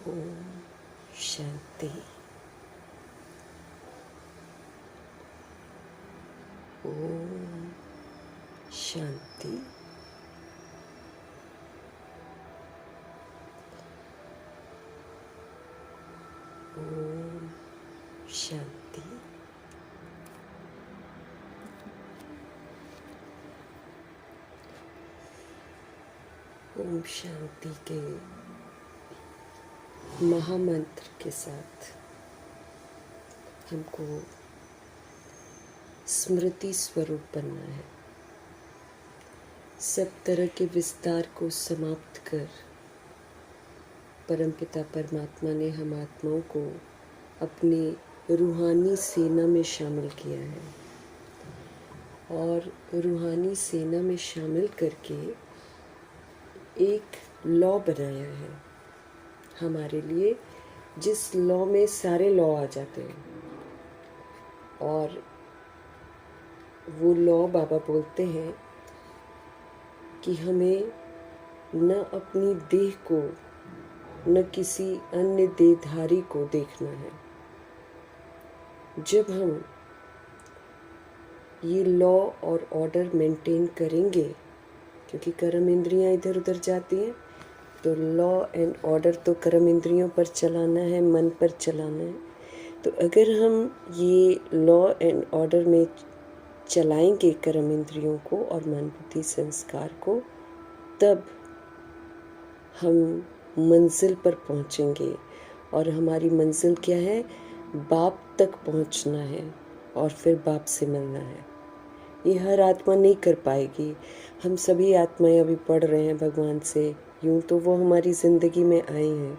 ओम शांति। ओम शांति। ओम शांति। ओम शांति के महामंत्र के साथ हमको स्मृति स्वरूप बनना है। सब तरह के विस्तार को समाप्त कर परमपिता परमात्मा ने हम आत्माओं को अपनी रूहानी सेना में शामिल किया है और रूहानी सेना में शामिल करके एक लॉ बनाया है हमारे लिए, जिस लॉ में सारे लॉ आ जाते हैं। और वो लॉ बाबा बोलते हैं कि हमें न अपनी देह को न किसी अन्य देहधारी को देखना है। जब हम ये लॉ और ऑर्डर मेंटेन करेंगे, क्योंकि कर्म इंद्रियां इधर उधर जाती हैं, तो लॉ एंड ऑर्डर तो कर्म इंद्रियों पर चलाना है, मन पर चलाना है। तो अगर हम ये लॉ एंड ऑर्डर में चलाएंगे कर्म इंद्रियों को और मन बुद्धि संस्कार को, तब हम मंजिल पर पहुंचेंगे। और हमारी मंजिल क्या है? बाप तक पहुंचना है और फिर बाप से मिलना है। ये हर आत्मा नहीं कर पाएगी। हम सभी आत्माएं अभी पढ़ रहे हैं भगवान से, यूं तो वो हमारी ज़िंदगी में आई हैं,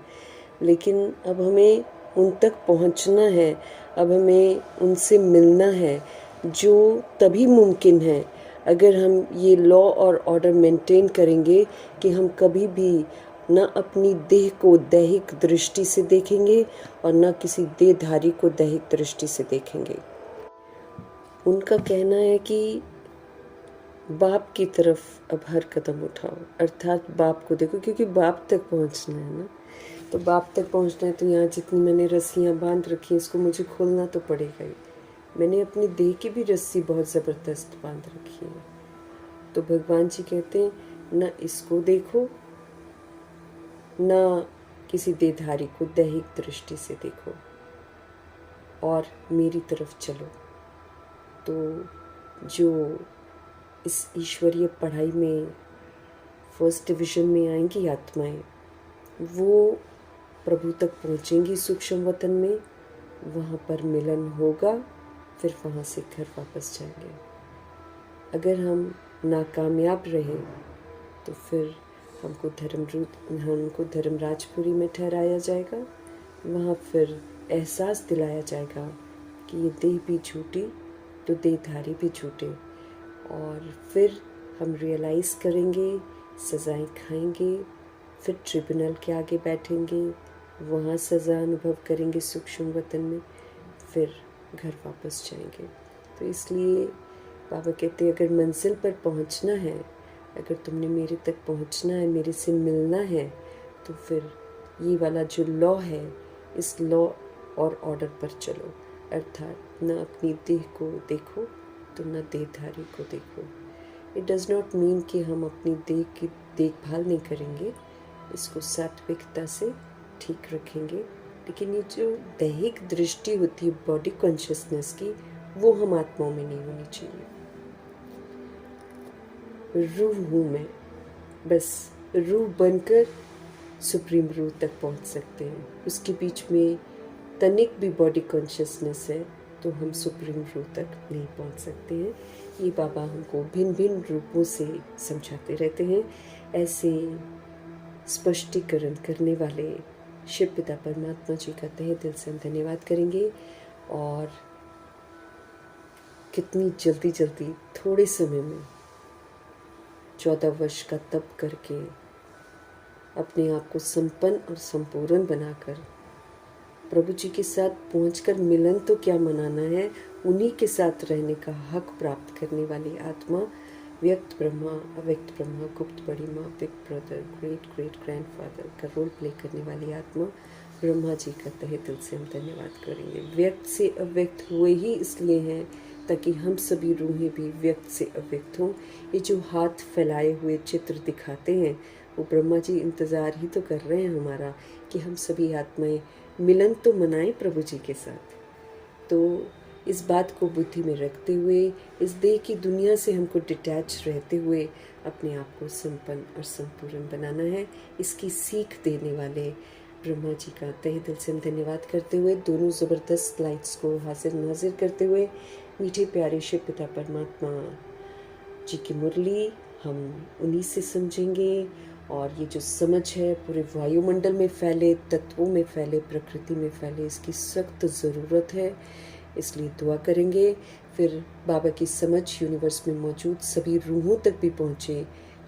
लेकिन अब हमें उन तक पहुंचना है। अब हमें उनसे मिलना है, जो तभी मुमकिन है अगर हम ये लॉ और ऑर्डर मेंटेन करेंगे कि हम कभी भी न अपनी देह को दैहिक दृष्टि से देखेंगे और न किसी देहधारी को दैहिक दृष्टि से देखेंगे। उनका कहना है कि बाप की तरफ अब हर कदम उठाओ, अर्थात बाप को देखो, क्योंकि बाप तक पहुंचना है ना। तो बाप तक पहुंचना है तो यहाँ जितनी मैंने रस्सियाँ बांध रखी हैं, इसको मुझे खोलना तो पड़ेगा ही। मैंने अपनी देह की भी रस्सी बहुत ज़बरदस्त बांध रखी है। तो भगवान जी कहते हैं, न इसको देखो न किसी देहधारी को दैहिक दृष्टि से देखो और मेरी तरफ चलो। तो जो इस ईश्वरीय पढ़ाई में फर्स्ट डिवीज़न में आएंगी आत्माएं, वो प्रभु तक पहुंचेंगी सूक्ष्म वतन में। वहाँ पर मिलन होगा, फिर वहाँ से घर वापस जाएंगे। अगर हम नाकामयाब रहे तो फिर हमको धर्मराजपुरी में ठहराया जाएगा। वहाँ फिर एहसास दिलाया जाएगा कि ये देह भी झूठी तो देहधारी भी झूठे। और फिर हम रियलाइज़ करेंगे, सज़ाएं खाएंगे, फिर ट्रिब्यूनल के आगे बैठेंगे, वहाँ सज़ा अनुभव करेंगे सूक्ष्म वतन में, फिर घर वापस जाएंगे। तो इसलिए बाबा कहते हैं, अगर मंजिल पर पहुँचना है, अगर तुमने मेरे तक पहुँचना है, मेरे से मिलना है, तो फिर ये वाला जो लॉ है, इस लॉ और ऑर्डर पर चलो। अर्थात न अपनी देह को देखो तो न देहधारी को देखो। इट डज़ नॉट मीन कि हम अपनी देह की देखभाल नहीं करेंगे, इसको सात्विकता से ठीक रखेंगे, लेकिन ये जो दैहिक दृष्टि होती है बॉडी कॉन्शियसनेस की, वो हम आत्माओं में नहीं होनी चाहिए। रूह हूँ मैं, बस रूह बनकर सुप्रीम रूह तक पहुँच सकते हैं। उसके बीच में तनिक भी बॉडी कॉन्शियसनेस है तो हम सुप्रीम रूह तक नहीं पहुँच सकते हैं। ये बाबा हमको भिन्न भिन्न रूपों से समझाते रहते हैं। ऐसे स्पष्टीकरण करने वाले शिव पिता परमात्मा जी का तहे दिल से हम धन्यवाद करेंगे। और कितनी जल्दी जल्दी थोड़े समय में 14 वर्ष का तप करके अपने आप को संपन्न और संपूर्ण बनाकर प्रभु जी के साथ पहुंचकर मिलन तो क्या मनाना है, उन्हीं के साथ रहने का हक प्राप्त करने वाली आत्मा व्यक्त ब्रह्मा, अव्यक्त ब्रह्मा, गुप्त बड़ी माँ, big brother, great great grandfather का रोल प्ले करने वाली आत्मा ब्रह्मा जी का तहे दिल से हम धन्यवाद करेंगे। व्यक्त से अव्यक्त हुए ही इसलिए हैं ताकि हम सभी रूहें भी व्यक्त से अव्यक्त हों। ये जो हाथ फैलाए हुए चित्र दिखाते हैं वो ब्रह्मा जी इंतज़ार ही तो कर रहे हैं हमारा कि हम सभी आत्माएं मिलन तो मनाएं प्रभु जी के साथ। तो इस बात को बुद्धि में रखते हुए, इस देह की दुनिया से हमको डिटैच रहते हुए अपने आप को संपन्न और संपूर्ण बनाना है। इसकी सीख देने वाले ब्रह्मा जी का तहे दिल से हम धन्यवाद करते हुए, दोनों ज़बरदस्त लाइट्स को हाजिर नाजिर करते हुए, मीठे प्यारे शिव पिता परमात्मा जी की मुरली हम उन्हीं से समझेंगे। और ये जो समझ है पूरे वायुमंडल में फैले, तत्वों में फैले, प्रकृति में फैले, इसकी सख्त ज़रूरत है, इसलिए दुआ करेंगे। फिर बाबा की समझ यूनिवर्स में मौजूद सभी रूहों तक भी पहुँचे,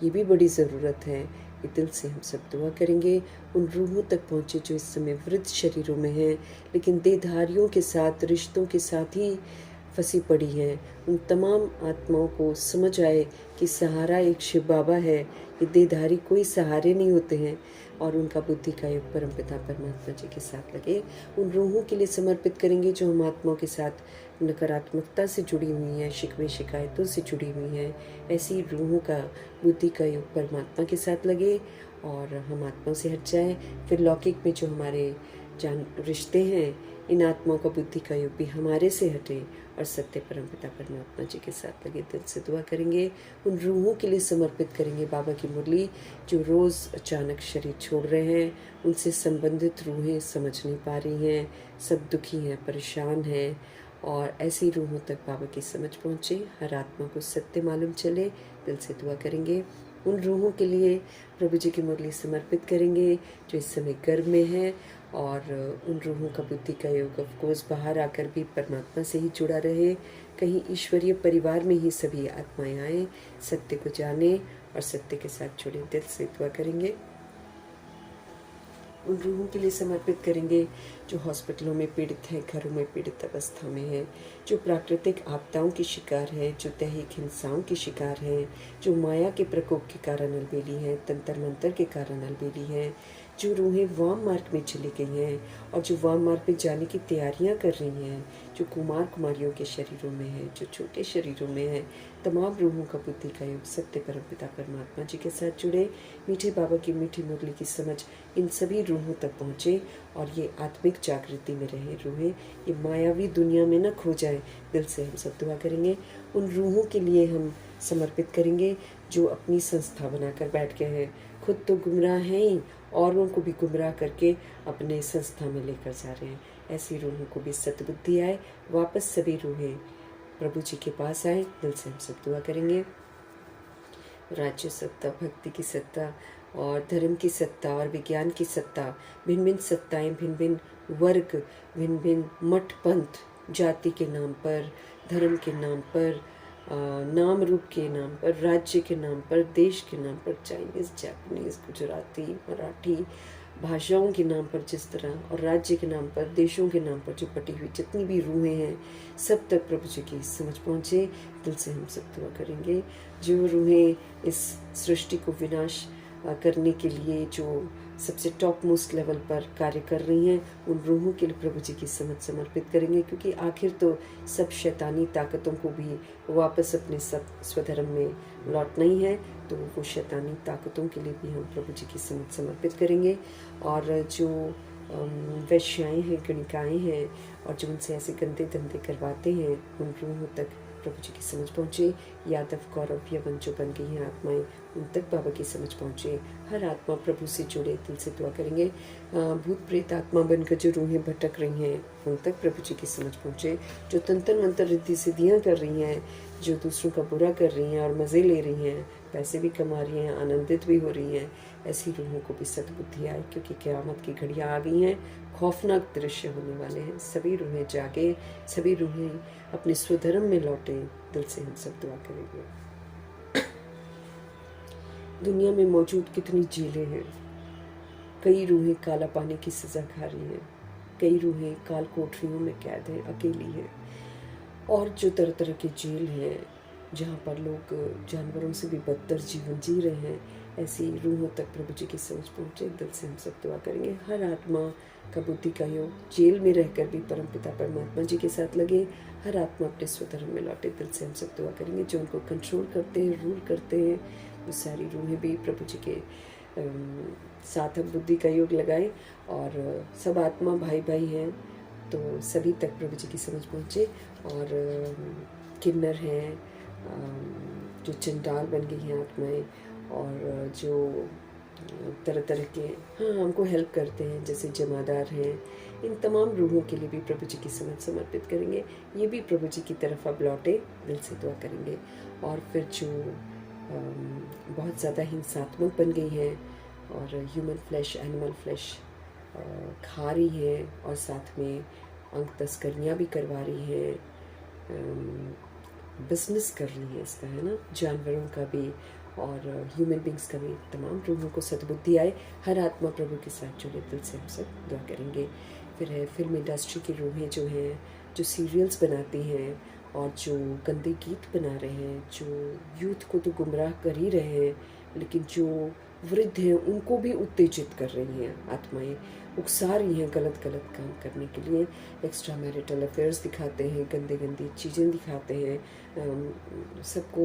ये भी बड़ी ज़रूरत है। ये दिल से हम सब दुआ करेंगे उन रूहों तक पहुँचे जो इस समय वृद्ध शरीरों में हैं, लेकिन देहधारियों के साथ, रिश्तों के साथ ही फंसी पड़ी हैं। उन तमाम आत्माओं को समझ आए कि सहारा एक शिव बाबा है, ये देहधारी कोई सहारे नहीं होते हैं, और उनका बुद्धि का योग परमपिता परमात्मा जी के साथ लगे। उन रूहों के लिए समर्पित करेंगे जो हम आत्माओं के साथ नकारात्मकता से जुड़ी हुई हैं, शिकवे शिकायतों से जुड़ी हुई हैं। ऐसी रूहों का बुद्धि का योग परमात्मा के साथ लगे और हम आत्माओं से हट जाएं। फिर लौकिक में जो हमारे जान रिश्ते हैं, इन आत्माओं का बुद्धि का योग भी हमारे से हटे और सत्य परमपिता परमात्मा जी के साथ लगे। दिल से दुआ करेंगे, उन रूहों के लिए समर्पित करेंगे बाबा की मुरली जो रोज़ अचानक शरीर छोड़ रहे हैं। उनसे संबंधित रूहें समझ नहीं पा रही हैं, सब दुखी हैं, परेशान हैं, और ऐसी रूहों तक बाबा की समझ पहुँचे, हर आत्मा को सत्य मालूम चले। दिल से दुआ करेंगे। उन रूहों के लिए प्रभु जी की मुरली समर्पित करेंगे जो इस समय गर्भ में है, और उन रूहों का बुद्धि का योग ऑफकोर्स बाहर आकर भी परमात्मा से ही जुड़ा रहे। कहीं ईश्वरीय परिवार में ही सभी आत्माएं आए, सत्य को जाने और सत्य के साथ जुड़े। दिल से दुआ करेंगे। उन रूहों के लिए समर्पित करेंगे जो हॉस्पिटलों में पीड़ित हैं, घरों में पीड़ित अवस्था में हैं, जो प्राकृतिक आपदाओं की शिकार हैं, जो दैहिक हिंसाओं की शिकार हैं, जो माया के प्रकोप के कारण अलबेली हैं, तंत्र मंत्र के कारण अलबेली हैं, जो रूहें वाम मार्ग में चली गई हैं और जो वाम मार्ग में जाने की तैयारियां कर रही हैं, जो कुमार कुमारियों के शरीरों में है, जो छोटे शरीरों में है, तमाम रूहों का बुद्धि का योग सत्य परमपिता परमात्मा जी के साथ जुड़े। मीठे बाबा की मीठी मुरली की समझ इन सभी रूहों तक पहुँचे और ये आत्मिक जागृति में रहे रूहें, ये मायावी दुनिया में न खो जाए। दिल से हम सब दुआ करेंगे। उन रूहों के लिए हम समर्पित करेंगे जो अपनी संस्था बनाकर बैठ गए हैं, खुद तो गुमराह हैं ही, औरों को भी गुमराह करके अपने संस्था में लेकर जा रहे हैं। ऐसी रूहों को भी सद्बुद्धि आए, वापस सभी रूहें प्रभु जी के पास आए। दिल से हम सब दुआ करेंगे। राज्य सत्ता, भक्ति की सत्ता और धर्म की सत्ता और विज्ञान की सत्ता, भिन्न भिन्न सत्ताएं, भिन्न भिन्न वर्ग, भिन्न भिन्न मठ पंथ, जाति के नाम पर, धर्म के नाम पर, नाम रूप के नाम पर, राज्य के नाम पर, देश के नाम पर, चाइनीज़, जापानीज़, गुजराती, मराठी भाषाओं के नाम पर जिस तरह, और राज्य के नाम पर, देशों के नाम पर जो पटी हुई जितनी भी रूहें हैं, सब तक प्रभु जी की समझ पहुँचे। दिल से हम सब दुआ करेंगे। जो रूहें इस सृष्टि को विनाश करने के लिए जो सबसे टॉप मोस्ट लेवल पर कार्य कर रही हैं, उन रूहों के लिए प्रभु जी की समझ समर्पित करेंगे, क्योंकि आखिर तो सब शैतानी ताकतों को भी वापस अपने सब स्वधर्म में लौटना ही है। तो वो शैतानी ताकतों के लिए भी हम प्रभु जी की समझ समर्पित करेंगे। और जो वैश्याएँ हैं, गणिकाएँ हैं, और जो उनसे ऐसे गंदे धंधे करवाते हैं, उन रूहों तक प्रभु जी की समझ पहुँचे। यादव, कौरव, यवन जो बन गई हैं आत्माएं, उन तक बाबा की समझ पहुँचे। हर आत्मा प्रभु से जुड़े। दिल से दुआ करेंगे। भूत प्रेत आत्मा बनकर जो रूहें भटक रही हैं, उन तक प्रभु जी की समझ पहुँचे। जो तंत्र मंत्र रिद्धि सिद्धियाँ कर रही हैं, जो दूसरों का बुरा कर रही हैं और मज़े ले रही हैं, पैसे भी कमा रही हैं, आनंदित भी हो रही हैं, ऐसी रूहों को भी सद्बुद्धि आए, क्योंकि क़यामत की घड़ियाँ आ गई हैं। खौफनाक दृश्य होने वाले हैं। सभी रूहें जागे, सभी रूहें अपने स्वधर्म में लौटे। दिल से हम सब दुआ करेंगे। दुनिया में मौजूद कितनी जेलें हैं। कई रूहें काला पानी की सज़ा खा रही हैं, कई रूहें काल कोठरियों में कैद हैं, अकेली हैं, और जो तरह तरह की जेल हैं, जहाँ पर लोग जानवरों से भी बदतर जीवन जी रहे हैं, ऐसी रूहों तक प्रभु जी की समझ पहुँचे। दिल से हम सब दुआ करेंगे। हर आत्मा का बुद्धि का योग, जेल में रहकर भी परमपिता परमात्मा जी के साथ लगे, हर आत्मा अपने स्वधर्म में लौटे। दिल से हम सब दुआ करेंगे। जो उनको कंट्रोल करते हैं, रूल करते हैं, वो सारी रूहें भी प्रभु जी के साथ हम बुद्धि का योग लगाएं। और सब आत्मा भाई भाई हैं, तो सभी तक प्रभु जी की समझ पहुँचे। और किन्नर हैं, जो चंडाल बन गई हैं आत्माएं, और जो तरह तरह के हमको हेल्प करते हैं, जैसे जमादार हैं, इन तमाम रूहों के लिए भी प्रभु जी की समझ समर्पित करेंगे। ये भी प्रभु जी की तरफ अब लौटे, दिल से दुआ करेंगे। और फिर जो बहुत ज़्यादा हिंसात्मक बन गई हैं और ह्यूमन फ्लैश, एनिमल फ्लैश खा रही हैं, और साथ में अंग तस्करियाँ भी करवा रही हैं, बिजनेस कर रही है इसका, है ना, जानवरों का भी और ह्यूमन बींग्स का भी, तमाम रूहों को सद्बुद्धि आए। हर आत्मा प्रभु के साथ जुड़े। दिल से हम सब दुआ करेंगे। फिर है फिल्म इंडस्ट्री की रूहें जो हैं, जो सीरियल्स बनाती हैं और जो गंदे गीत बना रहे हैं, जो यूथ को तो गुमराह कर ही रहे हैं, लेकिन जो वृद्ध हैं उनको भी उत्तेजित कर रही हैं आत्माएं, उकसा रही हैं गलत गलत काम करने के लिए। एक्स्ट्रा मैरिटल अफेयर्स दिखाते हैं, गंदे गंदी चीज़ें दिखाते हैं, सबको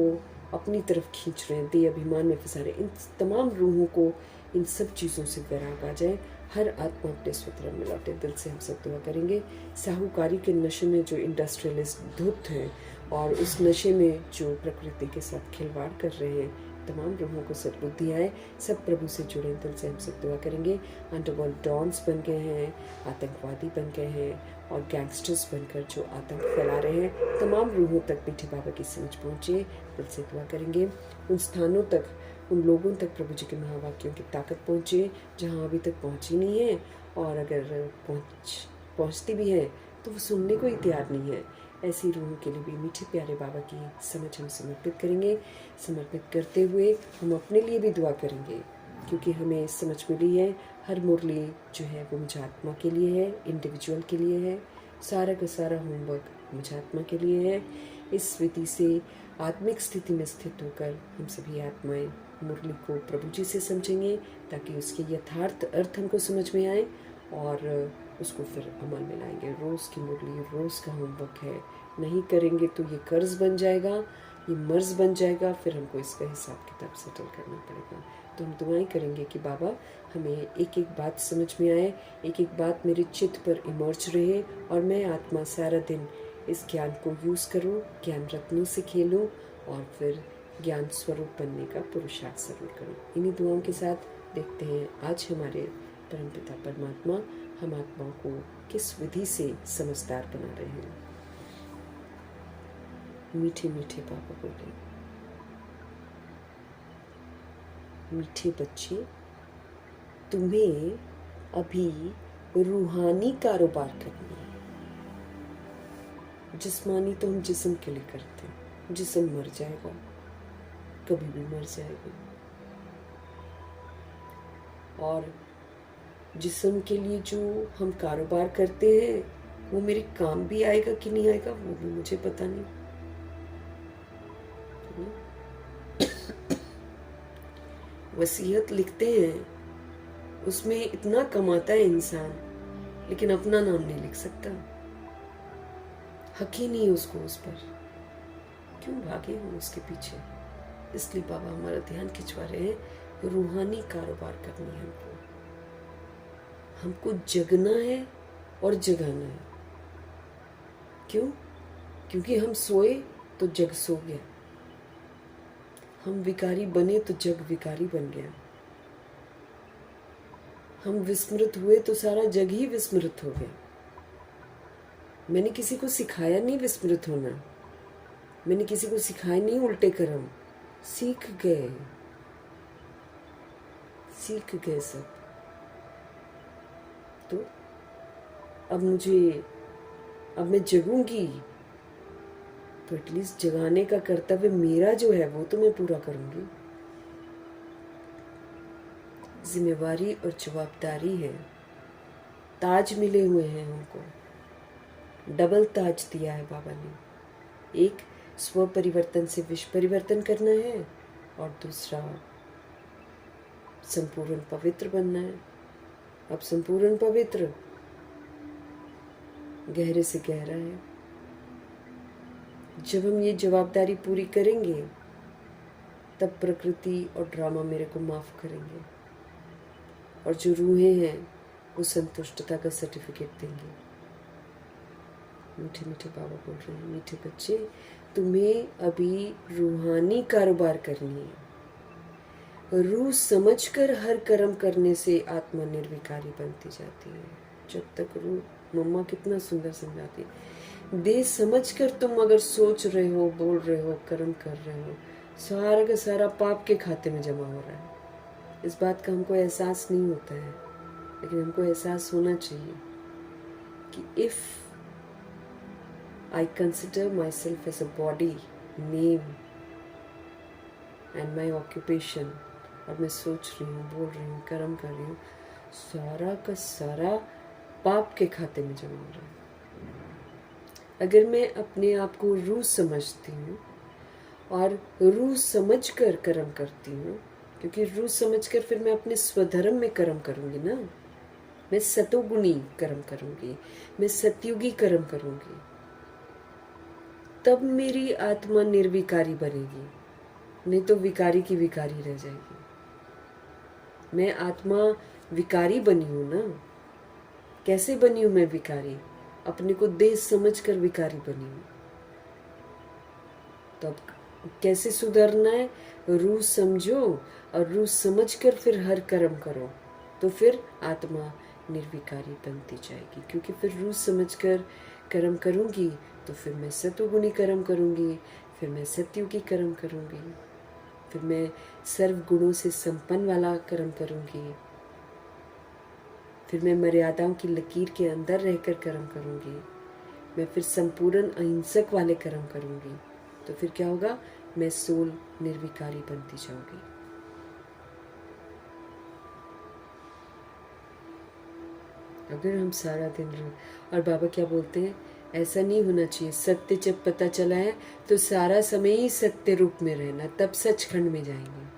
अपनी तरफ खींच रहे हैं, दे अभिमान में फंसा रहे हैं। इन तमाम रूहों को इन सब चीज़ों से वैराग आ जाए। हर आत्मा अपने स्वधर्म में लौटे। दिल से हम सब दुआ करेंगे। साहूकारी के नशे में जो इंडस्ट्रियलिस्ट धुत हैं और उस नशे में जो प्रकृति के साथ खिलवाड़ कर रहे हैं, तमाम रूहों को सद्बुद्धि आए। सब प्रभु से जुड़े। दिल से हम सब दुआ करेंगे। अंडरवर्ल्ड डॉन्स बन गए हैं, आतंकवादी बन गए हैं और गैंगस्टर्स बनकर जो आतंक फैला रहे हैं, तमाम रूहों तक मीठे बाबा की समझ पहुँचे। दिल से दुआ करेंगे। उन स्थानों तक, उन लोगों तक प्रभु जी के महावाक्यों की ताकत पहुँचे जहाँ अभी तक पहुँची नहीं है, और अगर पहुँचती भी है तो वो सुनने को ही तैयार नहीं है। ऐसी रूहों के लिए भी मीठे प्यारे बाबा की समझ हम समर्पित करेंगे। समर्पित करते हुए हम अपने लिए भी दुआ करेंगे, क्योंकि हमें समझ मिली है हर मुरली जो है वो मुझ आत्मा के लिए है, इंडिविजुअल के लिए है। सारा का सारा होमवर्क मुझ आत्मा के लिए है। इस विधि से आत्मिक स्थिति में स्थित होकर हम सभी आत्माएं मुरली को प्रभु जी से समझेंगे, ताकि उसके यथार्थ अर्थ हमको समझ में आए और उसको फिर अमल में लाएंगे। रोज़ की मुरली, रोज़ का होमवर्क है। नहीं करेंगे तो ये कर्ज बन जाएगा, ये मर्ज बन जाएगा, फिर हमको इसका हिसाब किताब सेटल करना पड़ेगा। तो हम दुआएं करेंगे कि बाबा हमें एक एक बात समझ में आए, एक एक बात मेरे चित्त पर इमर्ज रहे, और मैं आत्मा सारा दिन इस ज्ञान को यूज़ करूं, ज्ञान रत्नों से खेलूं और फिर ज्ञान स्वरूप बनने का पुरुषार्थ जरूर करूं। इन्हीं दुआओं के साथ देखते हैं आज हमारे परमपिता परमात्मा हम आत्माओं को किस विधि से समझदार बना रहे हैं। मीठे मीठे पापा बोले, मीठे बच्चे, तुम्हें अभी रूहानी कारोबार करना है। जिस्मानी तो हम जिस्म के लिए करते हैं, जिस्म मर जाएगा, कभी भी मर जाएगा, और जिस्म के लिए जो हम कारोबार करते हैं वो मेरे काम भी आएगा कि नहीं आएगा वो भी मुझे पता नहीं। वसीयत लिखते हैं, उसमें इतना कमाता है इंसान, लेकिन अपना नाम नहीं लिख सकता। हक ही नहीं उसको उस पर। क्यों भागे हम उसके पीछे? इसलिए बाबा हमारा ध्यान खिंचवा रहे हैं। रूहानी कारोबार करनी है हमको जगना है और जगाना है। क्यों? क्योंकि हम सोए तो जग सो गया, हम विकारी बने तो जग विकारी बन गया, हम विस्मृत हुए तो सारा जग ही विस्मृत हो गया। मैंने किसी को सिखाया नहीं विस्मृत होना, मैंने किसी को सिखाया नहीं उल्टे कर्म, सीख गए सब। तो अब मैं जगूंगी तो एटलीस्ट जगाने का कर्तव्य मेरा जो है वो तो मैं पूरा करूंगी। जिम्मेवारी और जवाबदारी है। ताज मिले हुए हैं हमको, डबल ताज दिया है बाबा ने। एक स्व परिवर्तन से विश्व परिवर्तन करना है, और दूसरा संपूर्ण पवित्र बनना है। अब संपूर्ण पवित्र गहरे से गहरा है। जब हम ये जवाबदारी पूरी करेंगे तब प्रकृति और ड्रामा मेरे को माफ करेंगे, और जो रूहें हैं वो संतुष्टता का सर्टिफिकेट देंगे। मीठे मीठे बाबा बोल रहे हैं, मीठे बच्चे, तुम्हें अभी रूहानी कारोबार करनी है। रूह समझकर हर कर्म करने से आत्मा निर्विकारी बनती जाती है। जब तक रूह, मम्मा कितना सुंदर समझाती है, दे समझकर तुम अगर सोच रहे हो, बोल रहे हो, कर्म कर रहे हो, सारा का सारा पाप के खाते में जमा हो रहा है। इस बात का हमको एहसास नहीं होता है, लेकिन हमको एहसास होना चाहिए कि if I consider myself as a body, name and my occupation, और मैं सोच रही हूँ, बोल रही हूँ, कर्म कर रही हूँ, सारा का सारा पाप के खाते में जमा हो रहा है। अगर मैं अपने आप को रूह समझती हूँ और रूह समझकर कर्म करती हूँ, क्योंकि रूह समझकर फिर मैं अपने स्वधर्म में कर्म करूँगी ना, मैं सतोगुणी कर्म करूँगी, मैं सतयुगी कर्म करूँगी, तब मेरी आत्मा निर्विकारी बनेगी, नहीं तो विकारी की विकारी रह जाएगी। मैं आत्मा विकारी बनी हूँ ना। कैसे बनी हूँ मैं विकारी? अपने को देश समझकर विकारी बनी हूँ। तो अब कैसे सुधरना है? रूह समझो और रूह समझकर फिर हर कर्म करो, तो फिर आत्मा निर्विकारी बनती जाएगी। क्योंकि फिर रूह समझकर कर्म करूँगी तो फिर मैं सतोगुणी कर्म करूँगी, फिर मैं सतयुगी कर्म करूँगी, फिर मैं सर्व गुणों से संपन्न वाला कर्म करूँगी, फिर मैं मर्यादाओं की लकीर के अंदर रहकर कर्म करूँगी, मैं फिर संपूर्ण अहिंसक वाले कर्म करूँगी। तो फिर क्या होगा? मैं सोल निर्विकारी बनती जाऊँगी। अगर हम सारा दिन और बाबा क्या बोलते हैं, ऐसा नहीं होना चाहिए। सत्य जब पता चला है तो सारा समय ही सत्य रूप में रहना, तब सचखंड में जाएंगे।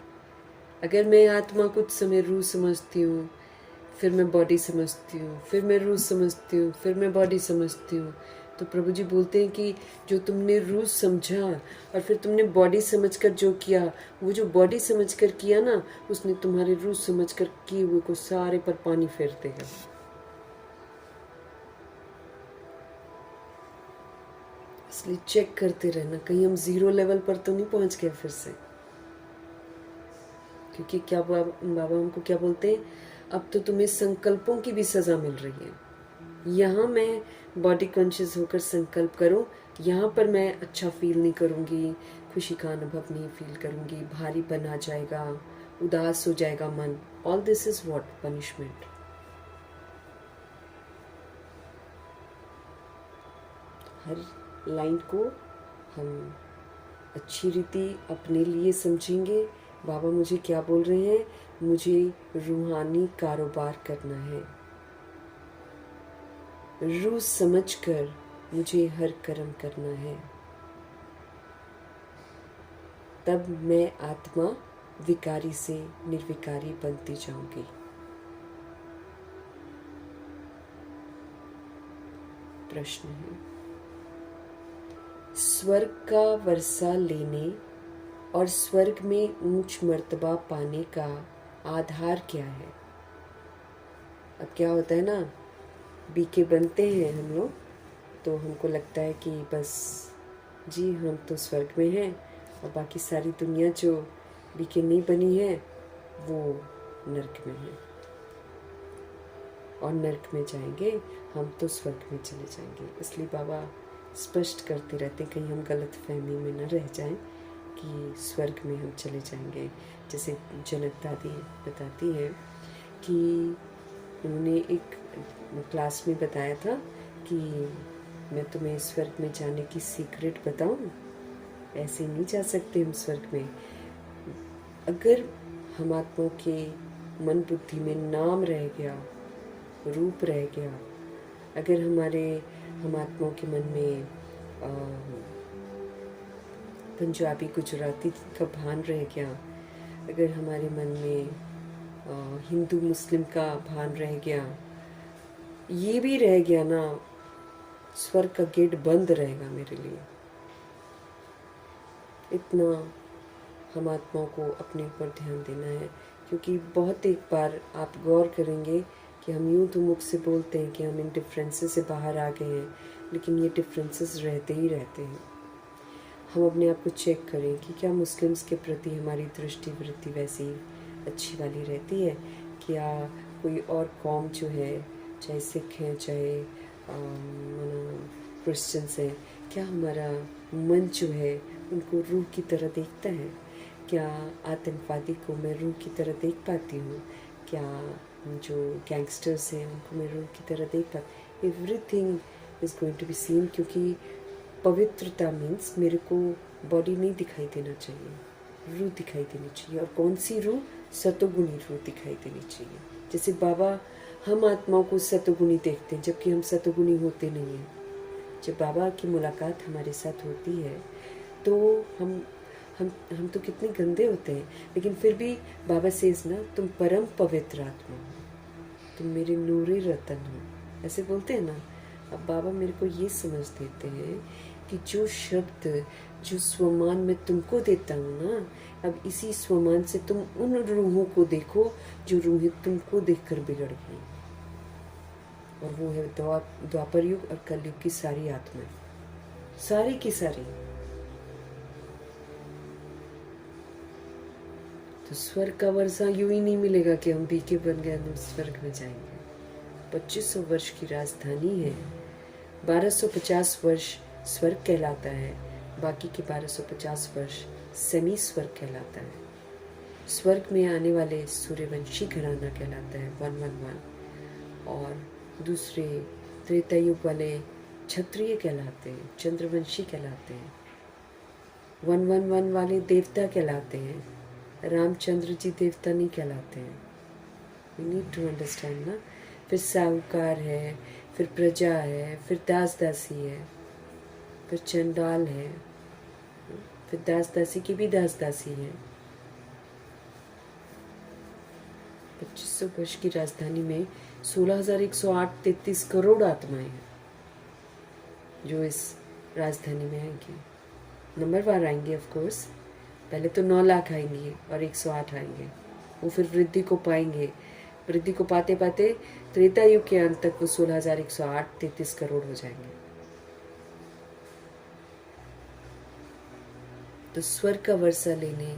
अगर मैं आत्मा कुछ समय रूह समझती हूँ, फिर मैं बॉडी समझती हूँ, फिर मैं रूह समझती हूँ, फिर मैं बॉडी समझती हूँ, तो प्रभु जी बोलते हैं कि जो तुमने रूह समझा और फिर तुमने बॉडी समझकर जो किया, वो जो बॉडी समझकर किया ना, उसने तुम्हारे रूह समझकर किए हुए को सारे पर पानी फेर देगा। इसलिए चेक करते रहना, कहीं हम जीरो लेवल पर तो नहीं पहुंच गए फिर से। क्योंकि क्या बाबा हमको क्या बोलते हैं, अब तो तुम्हें संकल्पों की भी सजा मिल रही है। यहाँ मैं बॉडी कॉन्शियस होकर संकल्प करूँ, यहाँ पर मैं अच्छा फील नहीं करूँगी, खुशी का अनुभव नहीं फील करूँगी, भारी बना जाएगा, उदास हो जाएगा मन। All this is what? Punishment. Her line को हम अच्छी रीति अपने लिए समझेंगे। बाबा मुझे क्या बोल रहे हैं? मुझे रूहानी कारोबार करना है। रूह समझकर मुझे हर कर्म करना है, तब मैं आत्मा विकारी से निर्विकारी बनती जाऊंगी। प्रश्न है, स्वर्ग का वर्षा लेने और स्वर्ग में ऊंच मर्तबा पाने का आधार क्या है? अब क्या होता है ना, बीके बनते हैं हम लोग, तो हमको लगता है कि बस जी हम तो स्वर्ग में हैं और बाकी सारी दुनिया जो बीके नहीं बनी है वो नरक में है, और नरक में जाएंगे, हम तो स्वर्ग में चले जाएंगे। इसलिए बाबा स्पष्ट करते रहते हैं, कहीं हम गलत फहमी में न रह जाएं कि स्वर्ग में हम चले जाएंगे। जैसे जनक दादी बताती है कि उन्होंने एक क्लास में बताया था कि मैं तुम्हें स्वर्ग में जाने की सीक्रेट बताऊं, ऐसे नहीं जा सकते हम स्वर्ग में। अगर हम आत्मा के मन बुद्धि में नाम रह गया, रूप रह गया, अगर हम आत्माओं के मन में पंजाबी गुजराती का भान रह गया, अगर हमारे मन में हिंदू मुस्लिम का भान रह गया, ये भी रह गया ना, स्वर्ग का गेट बंद रहेगा मेरे लिए। इतना हम आत्माओं को अपने ऊपर ध्यान देना है, क्योंकि बहुत एक बार आप गौर करेंगे कि हम यूं तो मुख से बोलते हैं कि हम इन डिफरेंसेस से बाहर आ गए हैं, लेकिन ये डिफरेंसेस रहते ही रहते हैं। हम अपने आप को चेक करें कि क्या मुस्लिम्स के प्रति हमारी दृष्टि वृत्ति वैसी अच्छी वाली रहती है, क्या कोई और कौम जो है, चाहे सिख हैं चाहे क्रिश्चियंस हैं, क्या हमारा मन जो है उनको रूह की तरह देखता है? क्या आतंकवादी को मैं रूह की तरह देख पाती हूँ? क्या जो गैंगस्टर्स हैं उनको मैं रूह की तरह देख पाती? Everything is going to be seen, क्योंकि पवित्रता मीन्स मेरे को बॉडी नहीं दिखाई देना चाहिए, रूह दिखाई देनी चाहिए। और कौन सी रूह? सतोगुणी रूह दिखाई देनी चाहिए। जैसे बाबा हम आत्माओं को सतोगुणी देखते हैं, जबकि हम सतोगुणी होते नहीं हैं। जब बाबा की मुलाकात हमारे साथ होती है तो हम तो कितने गंदे होते हैं, लेकिन फिर भी बाबा सेज ना, तुम परम पवित्र आत्मा हो, तुम मेरे नूरे रतन हो, ऐसे बोलते हैं ना। अब बाबा मेरे को ये समझ देते हैं कि जो शब्द, जो स्वमान मैं तुमको देता हूँ ना, अब इसी स्वमान से तुम उन रूहों को देखो जो रूहें तुमको देखकर बिगड़ गई। और वो है द्वापर युग और कलयुग की सारी आत्माएं, सारी की सारी। तो स्वर्ग का वर्षा यूं ही नहीं मिलेगा कि हम बीके बन गए हम स्वर्ग में जाएंगे। 2500 वर्ष की राजधानी है, 1250 वर्ष स्वर्ग कहलाता है, बाकी के 1250 वर्ष सेमी स्वर्ग कहलाता है। स्वर्ग में आने वाले सूर्यवंशी घराना कहलाता है 111, और दूसरे त्रेता युग वाले क्षत्रिय कहलाते हैं, चंद्रवंशी कहलाते हैं। 111 वाले देवता कहलाते हैं, रामचंद्र जी देवता नहीं कहलाते हैं। वी नीड टू अंडरस्टैंड ना। फिर साहूकार है, फिर प्रजा है, फिर दास दासी है, फिर चंडाल है, फिर दास दासी की भी दास दासी है। 2500 वर्ष की राजधानी में 16,108 करोड़ आत्माएं हैं जो इस राजधानी में आएंगी। नंबर वार आएंगे ऑफ कोर्स, पहले तो 9 लाख आएंगे और 108 आएंगे, वो फिर वृद्धि को पाएंगे। वृद्धि को पाते पाते त्रेता युग के अंत तक वो 16,108 करोड़ हो जाएंगे। तो स्वर्ग का वर्षा लेने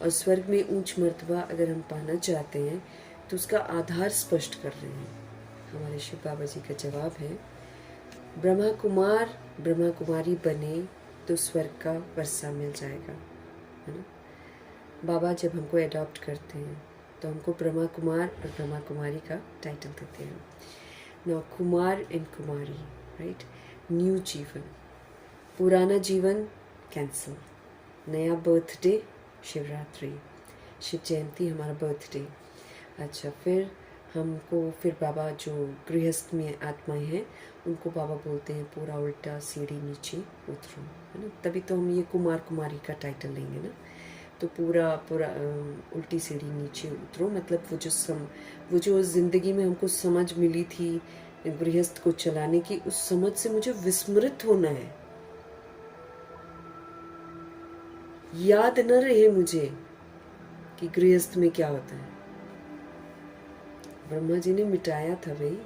और स्वर्ग में ऊंच मर्तबा अगर हम पाना चाहते हैं तो उसका आधार स्पष्ट कर रहे हैं हमारे शिव बाबा जी का जवाब है, ब्रह्मा कुमार ब्रह्मा कुमारी बने तो स्वर्ग का वर्षा मिल जाएगा, है ना। बाबा जब हमको अडॉप्ट करते हैं तो हमको ब्रह्मा कुमार और ब्रह्मा कुमारी का टाइटल देते हैं। नौ Kumar and Kumari, right, new जीवन, पुराना जीवन कैंसल, नया बर्थडे शिवरात्रि, शिव जयंती हमारा बर्थडे। अच्छा, फिर हमको फिर बाबा जो गृहस्थ में आत्माएं हैं उनको बाबा बोलते हैं पूरा उल्टा सीढ़ी नीचे उतरो, है ना। तभी तो हम ये कुमार कुमारी का टाइटल लेंगे ना। तो पूरा उल्टी सीढ़ी नीचे उतरो, मतलब वो जो ज़िंदगी में हमको समझ मिली थी गृहस्थ को चलाने की, उस समझ से मुझे विस्मृत होना है। याद न रहे मुझे कि गृहस्थ में क्या होता है। ब्रह्मा जी ने मिटाया था भाई,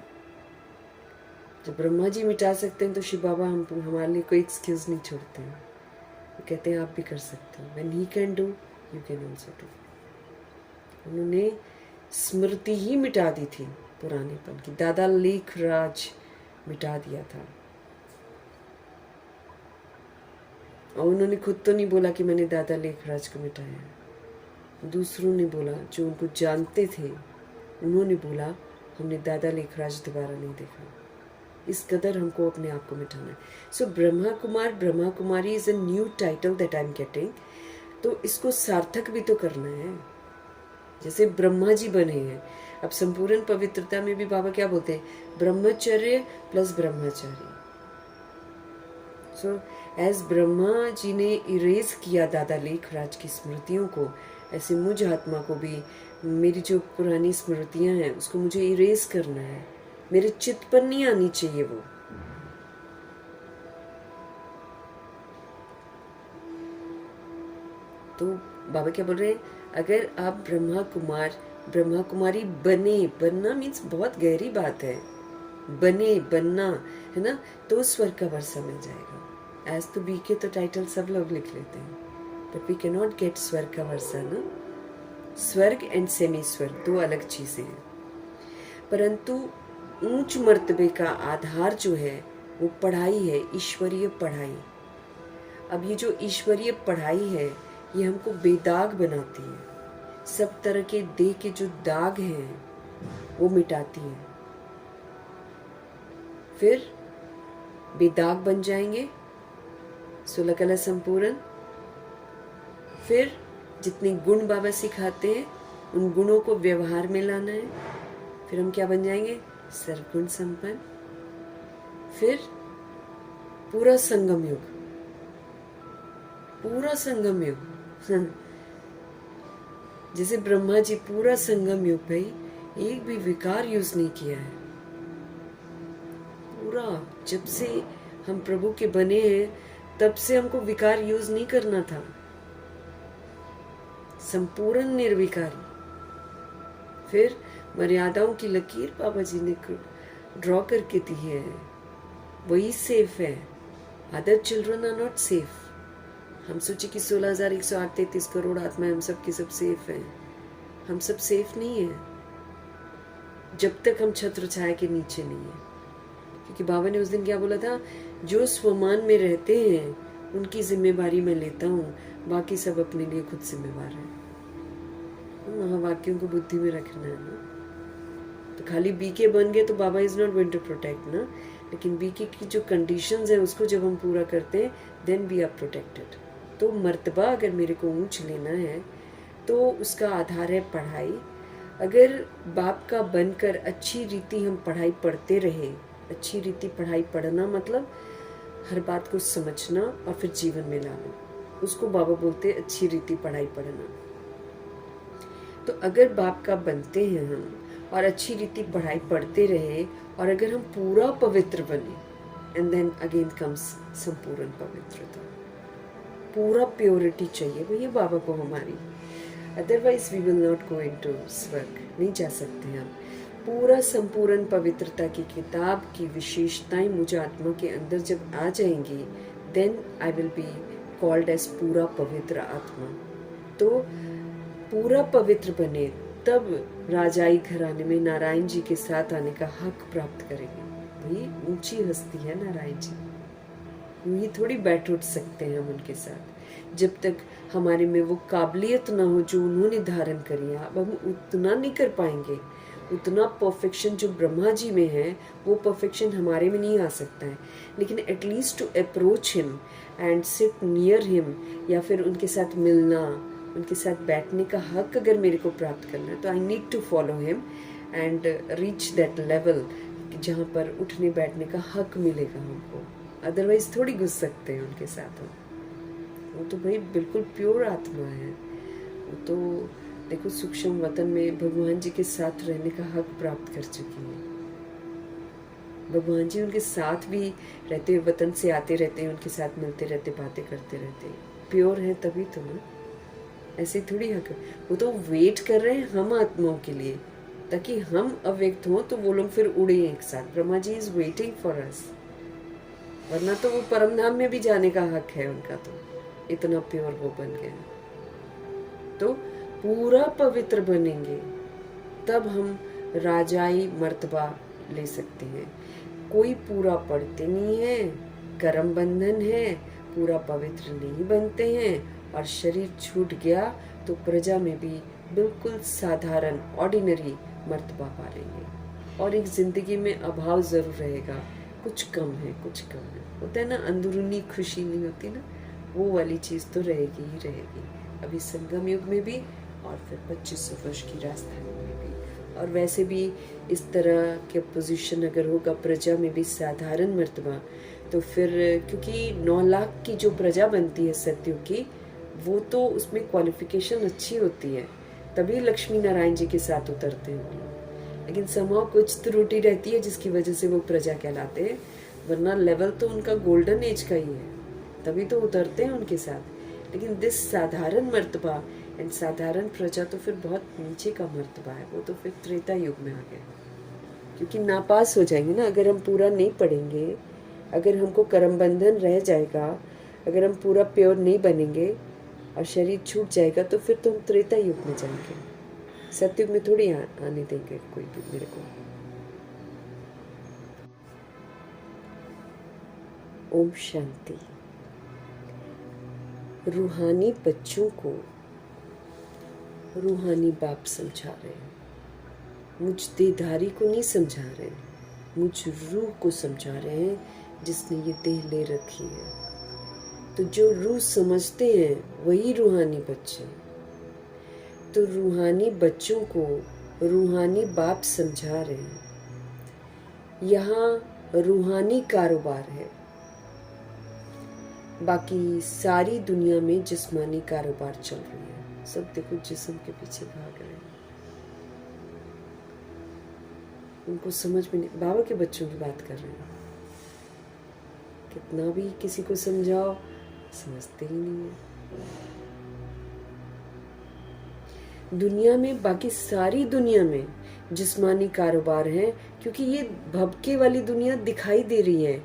जब ब्रह्मा जी मिटा सकते हैं तो शिव बाबा हमारे लिए कोई एक्सक्यूज नहीं छोड़ते हैं। वो कहते हैं आप भी कर सकते हो, when he can do you can also do. उन्होंने स्मृति ही मिटा दी थी पुरानेपन की, दादा लेख राज मिटा दिया था। और उन्होंने खुद तो नहीं बोला कि मैंने दादा लेख राज को मिटाया, दूसरों ने बोला जो उनको जानते थे, उन्होंने बोला हमने दादा लेख राज दोबारा नहीं देखा। इस कदर हमको अपने आप को मिटाना है। So Brahma Kumar Brahma Kumari is a new title that I am getting. तो इसको सार्थक भी तो करना है, जैसे ब्रह्मा जी बने हैं। अब संपूर्ण पवित्रता में भी बाबा क्या बोलते हैं, ब्रह्मचर्य प्लस ब्रह्मचारी। सो एज ब्रह्मा जी ने इरेज किया दादा लेखराज की स्मृतियों को, ऐसे मुझ आत्मा को भी मेरी जो पुरानी स्मृतियां हैं उसको मुझे इरेज करना है। मेरे चित्त पर नहीं आनी चाहिए वो। तो बाबा क्या बोल रहे हैं, अगर आप ब्रह्मा कुमारी बने, बनना मीन्स बहुत गहरी बात है, बने बनना है ना, तो स्वर्ग का वर्षा मिल जाएगा। एज तो बी के तो टाइटल सब लोग लिख लेते हैं, but we can not get स्वर्ग का वर्षा ना। स्वर्ग एंड सेमी स्वर्ग दो अलग चीजें हैं, परंतु ऊंच मर्तबे का आधार जो है वो पढ़ाई है, ईश्वरीय पढ़ाई। अब ये जो ईश्वरीय पढ़ाई है ये हमको बेदाग बनाती है, सब तरह के देह के जो दाग हैं वो मिटाती है। फिर बेदाग बन जाएंगे, 16 कला संपूर्ण। फिर जितने गुण बाबा सिखाते हैं उन गुणों को व्यवहार में लाना है। फिर हम क्या बन जाएंगे, सर्वगुण संपन्न। फिर पूरा संगम युग, पूरा संगम युग जैसे ब्रह्मा जी पूरा संगम युग भाई एक भी विकार यूज नहीं किया है। पूरा जब से हम प्रभु के बने हैं तब से हमको विकार यूज नहीं करना था, संपूर्ण निर्विकारी। फिर मर्यादाओं की लकीर बाबा जी ने ड्रॉ करके दी है, वही सेफ है। Other children are not safe. हम सोचे कि 16,133 करोड़ आत्माएं हम सब की सब सेफ हैं, हम सब सेफ नहीं है जब तक हम छत्र छाया के नीचे नहीं है। क्योंकि बाबा ने उस दिन क्या बोला था, जो स्वमान में रहते हैं उनकी जिम्मेवारी मैं लेता हूँ, बाकी सब अपने लिए खुद जिम्मेवार है। महावाक्यों को बुद्धि में रखना है ना। तो खाली बीके बन गए तो Baba is not going to protect ना, लेकिन बीके की जो कंडीशंस है उसको जब हम पूरा करते हैं देन वी आर प्रोटेक्टेड। तो मर्तबा अगर मेरे को ऊंच लेना है तो उसका आधार है पढ़ाई। अगर बाप का बनकर अच्छी रीति हम पढ़ाई पढ़ते रहे, अच्छी रीति पढ़ाई पढ़ना मतलब हर बात को समझना और फिर जीवन में लाना, उसको बाबा बोलते हैं अच्छी रीति पढ़ाई पढ़ना। तो अगर बाप का बनते हैं हम और अच्छी रीति पढ़ाई पढ़ते रहे और अगर हम पूरा पवित्र बने, एंड देन अगेन कम्स संपूर्ण पवित्रता। पूरा प्योरिटी चाहिए भैया बाबा को हमारी, otherwise we will not go into स्वर्ग, नहीं जा सकते हम। पूरा संपूर्ण पवित्रता की किताब की विशेषताएं मुझ आत्मा के अंदर जब आ जाएंगी then I will be called as पूरा पवित्र आत्मा। तो पूरा पवित्र बने तब राजाई घराने में नारायण जी के साथ आने का हक प्राप्त करेंगे। भाई ऊंची हस्ती है नारायण जी, ये थोड़ी बैठ उठ सकते हैं हम उनके साथ जब तक हमारे में वो काबिलियत ना हो जो उन्होंने धारण करी है। अब हम उतना नहीं कर पाएंगे, उतना परफेक्शन जो ब्रह्मा जी में है वो परफेक्शन हमारे में नहीं आ सकता है, लेकिन at least to approach him and sit near him, या फिर उनके साथ मिलना, उनके साथ बैठने का हक अगर मेरे को प्राप्त करना है तो I need to follow him and reach that level जहाँ पर उठने बैठने का हक मिलेगा हमको। अदरवाइज थोड़ी घुस सकते हैं उनके साथ हम। वो तो भाई बिल्कुल प्योर आत्मा है। वो तो देखो सूक्ष्म वतन में भगवान जी के साथ रहने का हक प्राप्त कर चुकी है। भगवान जी उनके साथ भी रहते हुए वतन से आते रहते हैं, उनके साथ मिलते रहते, बातें करते रहते हैं। प्योर है तभी तो ना, ऐसे थोड़ी हक। वो तो वेट कर रहे हैं हम आत्माओं के लिए ताकि हम अव्यक्त हों तो वो लोग फिर उड़े एक साथ। Brahma ji is waiting for us, वरना तो वो परम धाम में भी जाने का हक है उनका, तो इतना प्योर वो बन गया। तो पूरा पवित्र बनेंगे तब हम राजाई मर्तबा ले सकते हैं। कोई पूरा पढ़ते नहीं है, कर्म बंधन है, पूरा पवित्र नहीं बनते हैं और शरीर छूट गया तो प्रजा में भी बिल्कुल साधारण ऑर्डिनरी मर्तबा पालेंगे। और एक जिंदगी में अभाव जरूर रहेगा, कुछ कम है, कुछ कम है, होता है ना, अंदरूनी खुशी नहीं होती ना, वो वाली चीज़ तो रहेगी ही रहेगी। अभी संगम युग में भी और फिर 2500 वर्ष की राजधानी में भी। और वैसे भी इस तरह के पोजीशन अगर होगा प्रजा में भी साधारण मर्तबा, तो फिर क्योंकि 9 लाख की जो प्रजा बनती है सतयुग की, वो तो उसमें क्वालिफिकेशन अच्छी होती है, तभी लक्ष्मी नारायण जी के साथ उतरते हैं वो लोग। लेकिन समहाउ कुछ त्रुटि रहती है जिसकी वजह से वो प्रजा कहलाते हैं, वरना लेवल तो उनका गोल्डन एज का ही है, तभी तो उतरते हैं उनके साथ। लेकिन दिस साधारण मर्तबा एंड साधारण प्रजा तो फिर बहुत नीचे का मर्तबा है, वो तो फिर त्रेता युग में आ गया, क्योंकि नापास हो जाएंगे ना अगर हम पूरा नहीं पढ़ेंगे, अगर हमको कर्म बंधन रह जाएगा, अगर हम पूरा प्योर नहीं बनेंगे और शरीर छूट जाएगा, तो फिर तो हम त्रेता युग में जाएंगे, सतयुग में थोड़ी आने देंगे कोई भी मेरे को। ओम शांति। रूहानी बच्चों को रूहानी बाप समझा रहे हैं, मुझ देहधारी को नहीं समझा रहे, मुझ रूह को समझा रहे हैं जिसने ये देह ले रखी है। तो जो रूह समझते हैं वही रूहानी बच्चे हैं। तो रूहानी बच्चों को रूहानी बाप समझा रहे हैं। यहाँ रूहानी कारोबार है, बाकी सारी दुनिया में जिस्मानी कारोबार चल रही है। सब देखो जिस्म के पीछे भाग रहे हैं, उनको समझ में नहीं। बाबा के बच्चों की बात कर रहे हैं, कितना भी किसी को समझाओ समझते ही नहीं है। दुनिया में, बाकी सारी दुनिया में जिस्मानी कारोबार है, क्योंकि ये भबके वाली दुनिया दिखाई दे रही है।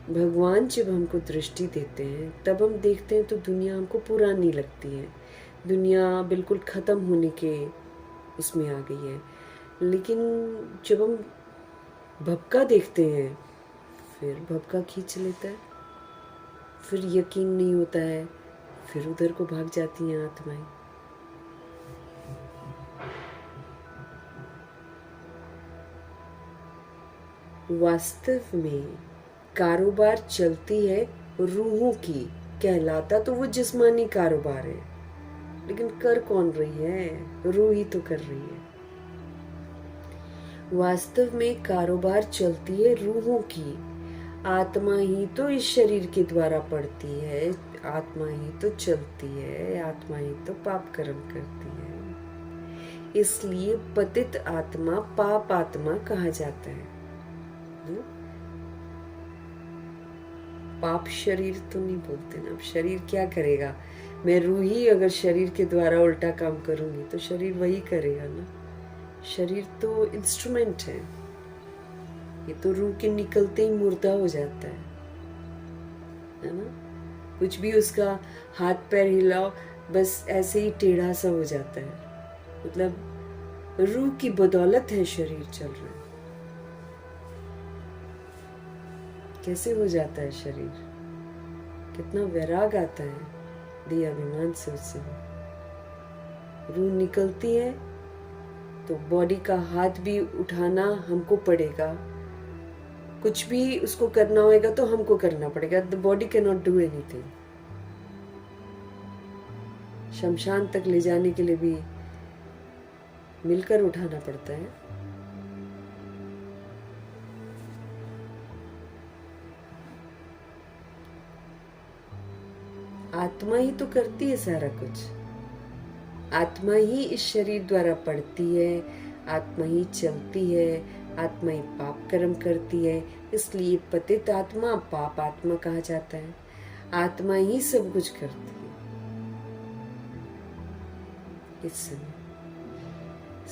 भगवान जब हमको दृष्टि देते हैं तब हम देखते हैं तो दुनिया हमको पुरानी लगती है, दुनिया बिल्कुल ख़त्म होने के उसमें आ गई है। लेकिन जब हम भबका देखते हैं फिर भबका खींच लेता है, फिर यकीन नहीं होता है, फिर उधर को भाग जाती हैं आत्माएं। वास्तव में कारोबार चलती है रूहों की, कहलाता तो वो जिस्मानी कारोबार है, लेकिन कर कौन रही है? रूह ही तो कर रही है। वास्तव में कारोबार चलती है रूहों की, आत्मा ही तो इस शरीर के द्वारा पड़ती है, आत्मा ही तो चलती है, आत्मा ही तो पाप कर्म करती है। इसलिए पतित आत्मा पाप आत्मा कहा जाता है। पाप शरीर तो नहीं बोलते ना, अब शरीर क्या करेगा? मैं रूह ही अगर शरीर के द्वारा उल्टा काम करूंगी तो शरीर वही करेगा ना। शरीर तो इंस्ट्रूमेंट है, ये तो रूह के निकलते ही मुर्दा हो जाता है ना। कुछ भी उसका हाथ पैर हिलाओ बस ऐसे ही टेढ़ा सा हो जाता है, मतलब रूह की बदौलत है शरीर चल रहा है। कैसे हो जाता है शरीर? कितना वैराग आता है दिया अभिमान से उससे। रूह निकलती है तो बॉडी का हाथ भी उठाना हमको पड़ेगा, कुछ भी उसको करना होगा तो हमको करना पड़ेगा। The body can not do anything. शमशान तक ले जाने के लिए भी मिलकर उठाना पड़ता है। आत्मा ही तो करती है सारा कुछ, आत्मा ही इस शरीर द्वारा पढ़ती है, आत्मा ही चलती है, आत्मा ही पाप कर्म करती है। इसलिए पतित आत्मा पाप आत्मा कहा जाता है। आत्मा ही सब कुछ करती है। इस समय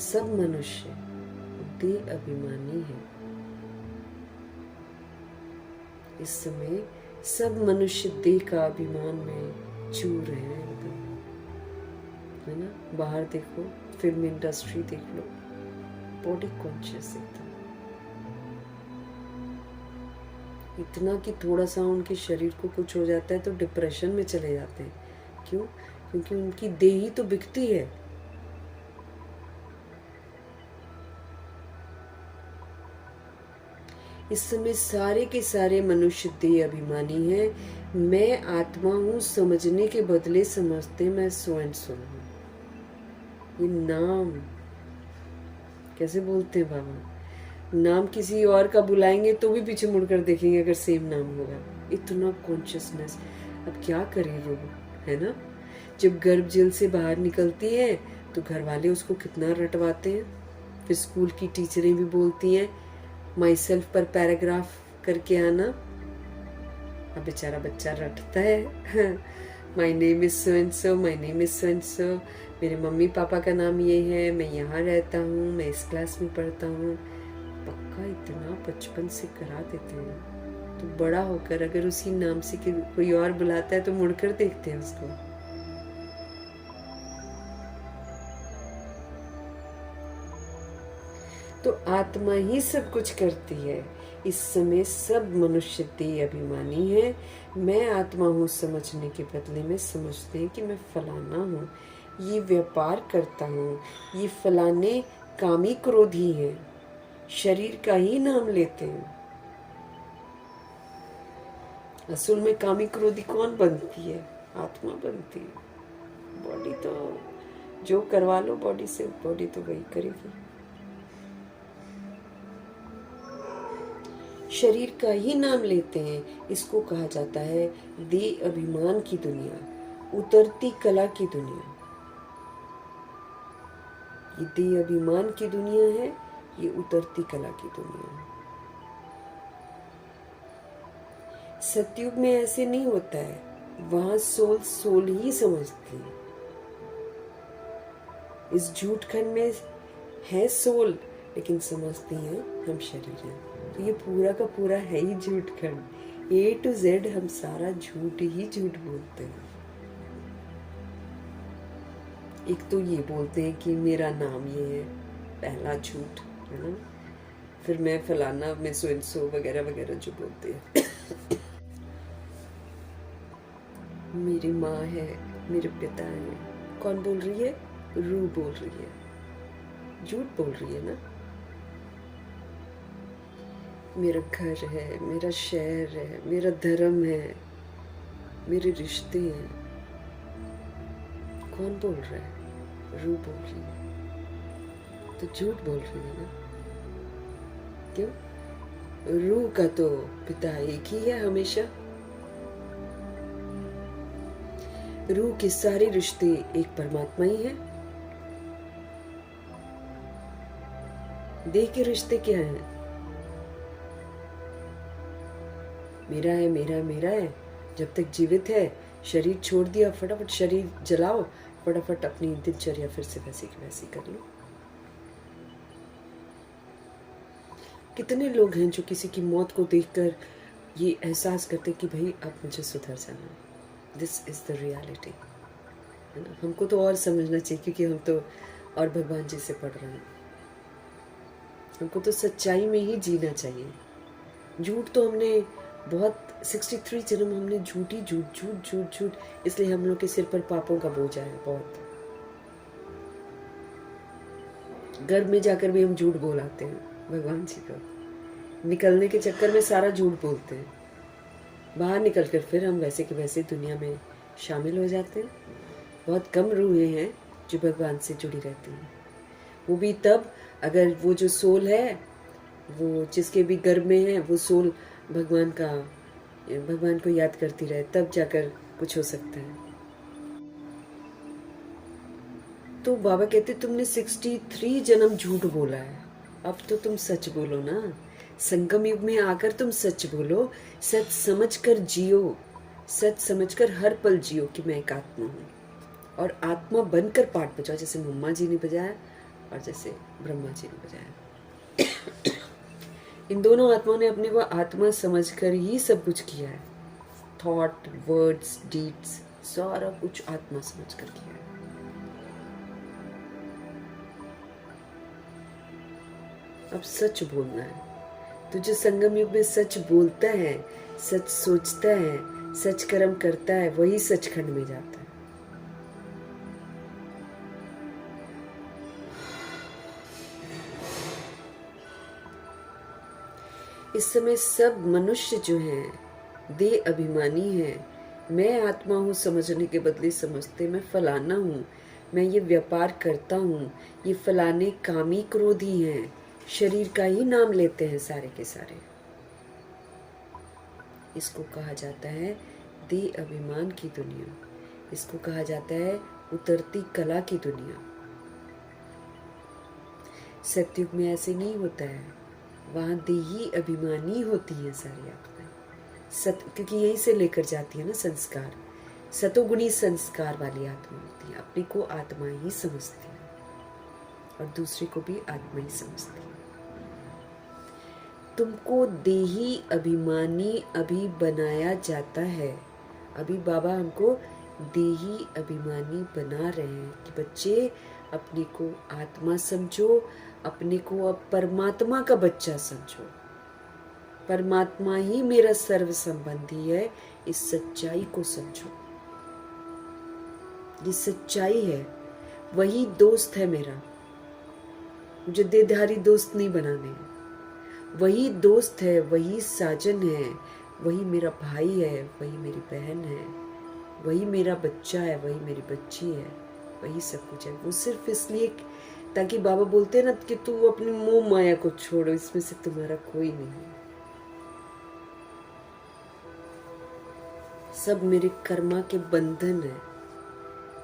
सब मनुष्य देह अभिमानी है। इस समय सब मनुष्य देह का अभिमान में चूर रहे हैं, है ना। बाहर देखो, फिल्म इंडस्ट्री देख लो, बॉडी कॉन्शियस इतना कि थोड़ा सा उनके शरीर को कुछ हो जाता है तो डिप्रेशन में चले जाते हैं। क्यों? क्योंकि उनकी देह ही तो बिकती है। इस समय सारे के सारे मनुष्य देह अभिमानी हैं। मैं आत्मा हूँ समझने के बदले समझते मैं सो एंड सो हूँ। ये नाम कैसे बोलते हैं बाबा? नाम किसी और का बुलाएंगे तो भी पीछे मुड़कर देखेंगे अगर सेम नाम होगा। इतना कॉन्शियसनेस। अब क्या करे वो, है ना। जब गर्भ जल से बाहर निकलती है तो घर वाले उसको कितना रटवाते हैं। फिर स्कूल की टीचरें भी बोलती हैं माई सेल्फ पर पैराग्राफ करके आना। अब बेचारा बच्चा रटता है my name is so and so, my name is so and so, मेरे मम्मी पापा का नाम ये है, मैं यहाँ रहता हूँ, मैं इस क्लास में पढ़ता हूँ। पक्का इतना बचपन से करा देते हैं तो बड़ा होकर अगर उसी नाम से कोई और बुलाता है तो मुड़कर देखते हैं उसको। तो आत्मा ही सब कुछ करती है। इस समय सब मनुष्य देह अभिमानी है। मैं आत्मा हूँ समझने के बदले में समझते हैं कि मैं फलाना हूँ, ये व्यापार करता हूँ, ये फलाने कामी क्रोधी हैं, शरीर का ही नाम लेते हैं। असल में कामी क्रोधी कौन बनती है? आत्मा बनती है। बॉडी तो जो करवा लो बॉडी से, बॉडी तो वही करेगी। शरीर का ही नाम लेते हैं। इसको कहा जाता है देह अभिमान की दुनिया, उतरती कला की दुनिया। ये देह अभिमान की दुनिया है, ये उतरती कला की दुनिया है। सतयुग में ऐसे नहीं होता है, वहां सोल सोल ही समझती है। इस झूठ खंड में है सोल, लेकिन समझती हैं हम शरीर हैं। तो ये पूरा का पूरा है ही झूठ खंड। A to Z हम सारा झूठ ही झूठ बोलते हैं। एक तो ये बोलते हैं कि मेरा नाम ये है, पहला झूठ है ना। फिर मैं फलाना, मैं सो एंड सो वगैरह वगैरह जो बोलते हैं। मेरी माँ है, मेरे पिता है। कौन बोल रही है? रूह बोल रही है, झूठ बोल रही है ना। मेरा घर है, मेरा शहर है, मेरा धर्म है, मेरे रिश्ते हैं। कौन बोल रहा है? रूह बोल रही है, तो झूठ बोल रही है ना। क्यों? रूह का तो पिता एक ही है हमेशा। रूह के सारे रिश्ते एक परमात्मा ही है। देह के रिश्ते क्या हैं? मेरा है, मेरा है, मेरा है। जब तक जीवित है, शरीर छोड़ दिया, फटाफट शरीर जलाओ, फटाफट अपनी दिनचर्या फिर से वैसी की वैसी कर लो। कितने लोग हैं जो किसी की मौत को देखकर ये एहसास करते कि भाई अब मुझे सुधर जाना है। दिस इज द रियलिटी, है ना। हमको तो और समझना चाहिए, क्योंकि हम तो और भगवान जी से पढ़ रहे हैं। हमको तो सच्चाई में ही जीना चाहिए। झूठ तो हमने बहुत 63 जन्म हमने झूठी झूठ झूठ झूठ झूठ, इसलिए हम लोग के सिर पर पापों का बोझ है बहुत। गर्भ में जाकर भी हम झूठ बोल आते हैं भगवान जी को। निकलने के चक्कर में सारा झूठ बोलते हैं, बाहर निकलकर फिर हम वैसे के वैसे दुनिया में शामिल हो जाते हैं। बहुत कम रूहें हैं जो भगवान से जुड़ी रहती हैं। वो भी तब अगर वो जो सोल है, वो जिसके भी गर्भ में है, वो सोल भगवान को याद करती रहे, तब जाकर कुछ हो सकता है। तो बाबा कहते तुमने 63 जन्म झूठ बोला है, अब तो तुम सच बोलो ना। संगम युग में आकर तुम सच बोलो, सच समझकर जियो, सच समझकर हर पल जियो कि मैं एक आत्मा हूँ। और आत्मा बनकर पाठ बजाओ, जैसे मम्मा जी ने बजाया और जैसे ब्रह्मा जी ने बजाया। इन दोनों आत्माओं ने अपने को आत्मा समझकर ही सब कुछ किया है। थॉट, वर्ड्स, डीड्स, सारा कुछ आत्मा समझकर किया है। अब सच बोलना है। तो जो संगम युग में सच बोलता है, सच सोचता है, सच कर्म करता है, वही सचखंड में जाता है। इस समय सब मनुष्य जो हैं देह अभिमानी हैं। मैं आत्मा हूँ समझने के बदले समझते मैं फलाना हूँ, मैं ये व्यापार करता हूँ, ये फलाने कामी क्रोधी हैं, शरीर का ही नाम लेते हैं सारे के सारे। इसको कहा जाता है देह अभिमान की दुनिया, इसको कहा जाता है उतरती कला की दुनिया। सतयुग में ऐसे नहीं होता है, वहाँ देही अभिमानी होती है सारी आत्माएं। क्योंकि यही से लेकर जाती है ना संस्कार, सतोगुणी संस्कार वाली आत्मा होती है, अपने को आत्मा ही समझती है और दूसरे को भी आत्मा ही समझती है। तुमको देही अभिमानी अभी बनाया जाता है। अभी बाबा हमको देही अभिमानी बना रहे हैं कि बच्चे अपने को आत्मा समझो, अपने को अब परमात्मा का बच्चा समझो। परमात्मा ही मेरा सर्व संबंधी है, इस सच्चाई को समझो। ये सच्चाई है, वही दोस्त है मेरा। मुझे देहधारी दोस्त नहीं बनाने हैं। वही दोस्त है, वही साजन है, वही मेरा भाई है, वही मेरी बहन है, वही मेरा बच्चा है, वही मेरी बच्ची है, वही सब कुछ है। वो सिर्फ इसलिए ताकि बाबा बोलते हैं ना कि तू अपनी मोह माया को छोड़ो, इसमें से तुम्हारा कोई नहीं है। सब मेरे कर्मा के बंधन है।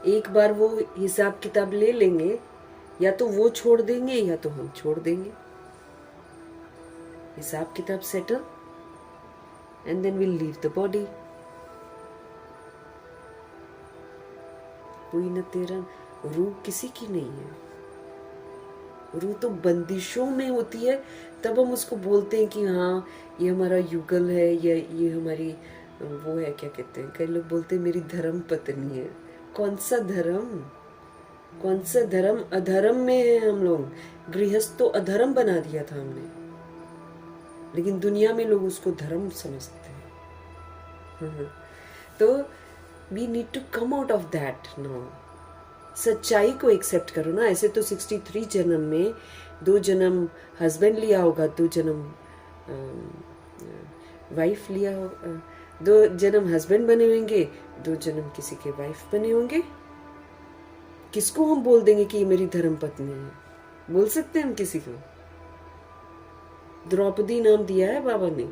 एक बार वो हिसाब किताब ले लेंगे, या तो वो छोड़ देंगे या तो हम छोड़ देंगे। हिसाब किताब settle and then will leave the body. कोई न तेरा, रूह किसी की नहीं है। रूह तो बंदिशों में होती है, तब हम उसको बोलते हैं कि हाँ ये हमारा युगल है, या ये हमारी वो है, क्या कहते हैं, कई लोग बोलते हैं मेरी धर्म पत्नी है। कौन सा धर्म, कौन सा धर्म? अधर्म में है हम लोग। गृहस्थ तो अधर्म बना दिया था हमने, लेकिन दुनिया में लोग उसको धर्म समझते हैं। तो we need to come out of that now. सच्चाई को एक्सेप्ट करो ना। ऐसे तो 63 जन्म में 2 जन्म हस्बैंड लिया होगा, 2 जन्म वाइफ लिया होगा, 2 जन्म हस्बैंड बने होंगे, 2 जन्म किसी के वाइफ बने होंगे। किसको हम बोल देंगे कि ये मेरी धर्म पत्नी है? बोल सकते हैं हम किसी को? द्रौपदी नाम दिया है बाबा ने।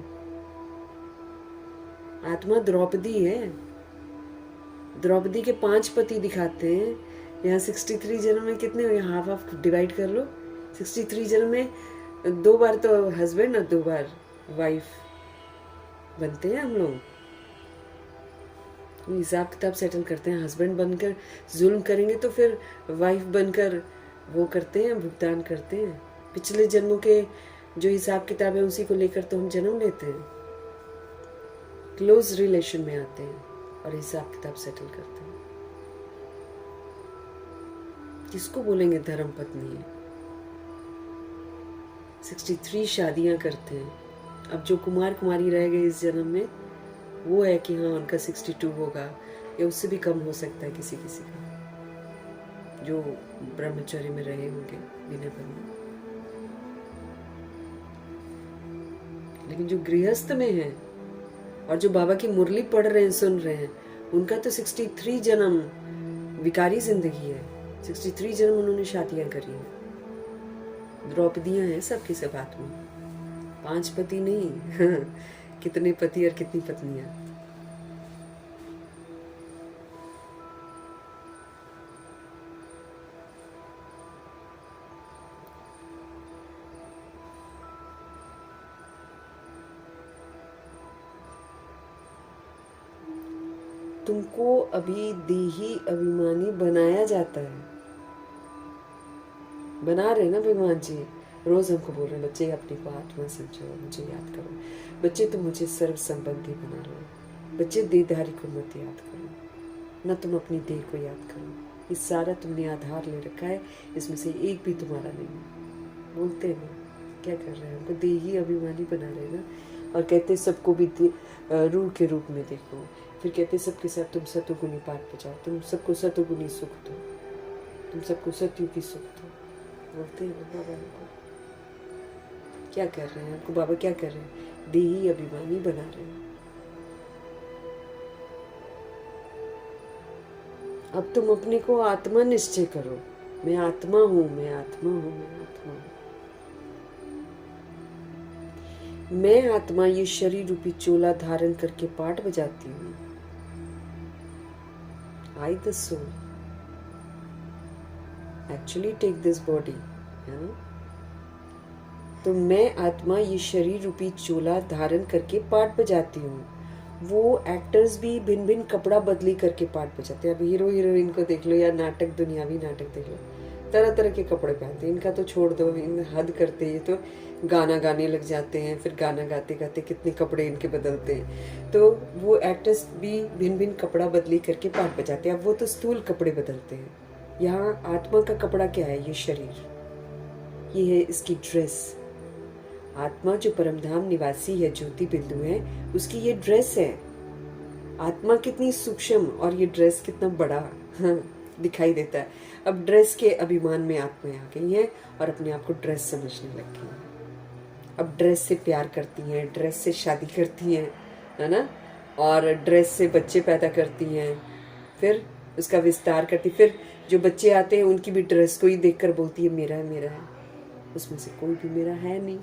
आत्मा द्रौपदी है। द्रौपदी के 5 पति दिखाते हैं। यहाँ 63 जन्म में कितने हुए? हाफ हाफ डिवाइड कर लो। 63 जन्म में 2 बार तो हस्बैंड और 2 बार वाइफ बनते हैं हम लोग। हिसाब किताब सेटल करते हैं। हस्बैंड बनकर जुल्म करेंगे तो फिर वाइफ बनकर वो करते हैं, भुगतान करते हैं। पिछले जन्मों के जो हिसाब किताब है उसी को लेकर तो हम जन्म लेते हैं, क्लोज रिलेशन में आते हैं और हिसाब किताब सेटल करते हैं। किसको बोलेंगे धर्म पत्नी है? 63 शादियां करते हैं। अब जो कुमार कुमारी रह गए इस जन्म में, वो है कि हाँ उनका 62 होगा, या उससे भी कम हो सकता है किसी किसी का, जो ब्रह्मचर्य में रहे होंगे बिना बने। लेकिन जो गृहस्थ में है और जो बाबा की मुरली पढ़ रहे हैं, सुन रहे हैं, उनका तो 63 जन्म विकारी जिंदगी है। 63 जन्म उन्होंने शादियां करी हैं। द्रौपदियां हैं सबकी सब आत्मा, 5 पति नहीं। कितने पति और कितनी पत्नियां। तुमको अभी देही अभिमानी बनाया जाता है। बना रहे ना भगवान जी, रोज हमको बोल रहे हैं बच्चे अपने को आत्मा समझो, मुझे याद करो। बच्चे तुम मुझे सर्व संबंधी बना रहे हो। बच्चे देहधारी को मत याद करो, ना तुम अपनी देह को याद करो। ये सारा तुमने आधार ले रखा है, इसमें से एक भी तुम्हारा नहीं है। बोलते हैं ना, क्या कर रहे हैं? हमको देही अभिमानी बना रहे हैं ना। और कहते सबको भी रूह के रूप में देखो। फिर कहते सबके साथ तुम सतोगुनी पाठ बजाओ, तुम सबको सतोगुनी सुख दो, तुम सबको सतयुगी सुख दो। बोलते हैं बाबा हमको। क्या कर रहे हैं? हमको बाबा क्या कर रहे हैं? देही अभिमानी बना रहे हैं। अब तुम अपने को आत्मा निश्चय करो। मैं आत्मा हूँ, मैं आत्मा हूँ, मैं आत्मा हूँ। मैं आत्मा ये शरीर रूपी चोला धारण करके पाठ बजाती हूँ। I the soul actually take this body, है ना। तो मैं आत्मा ये शरीर रूपी चोला धारण करके पाठ बजाती हूँ। वो एक्टर्स भी भिन्न भिन्न कपड़ा बदली करके पाठ बजाते हैं। अब हीरो हीरोइन को देख लो या नाटक, दुनियावी नाटक देख लो, तरह तरह के कपड़े पहनते हैं। इनका तो छोड़ दो, इन हद करते हैं। तो गाना गाने लग जाते हैं, फिर गाना गाते गाते कितने कपड़े इनके बदलते हैं। तो वो एक्टर्स भी भिन्न भिन्न कपड़ा बदली करके पाठ बजाते हैं। अब वो तो स्थूल कपड़े बदलते हैं। यहाँ आत्मा का कपड़ा क्या है? ये शरीर, ये है इसकी ड्रेस। आत्मा जो परमधाम निवासी है, ज्योति बिंदु है, उसकी ये ड्रेस है। आत्मा कितनी सूक्ष्म और ये ड्रेस कितना बड़ा दिखाई देता है। अब ड्रेस के अभिमान में आत्माएं आ गई हैं और अपने आप को ड्रेस समझने लग गई हैं। अब ड्रेस से प्यार करती हैं, ड्रेस से शादी करती हैं, है ना, और ड्रेस से बच्चे पैदा करती हैं, फिर उसका विस्तार करती। फिर जो बच्चे आते हैं उनकी भी ड्रेस को ही देखकर बोलती है मेरा है, मेरा है। उसमें से कोई भी मेरा है नहीं।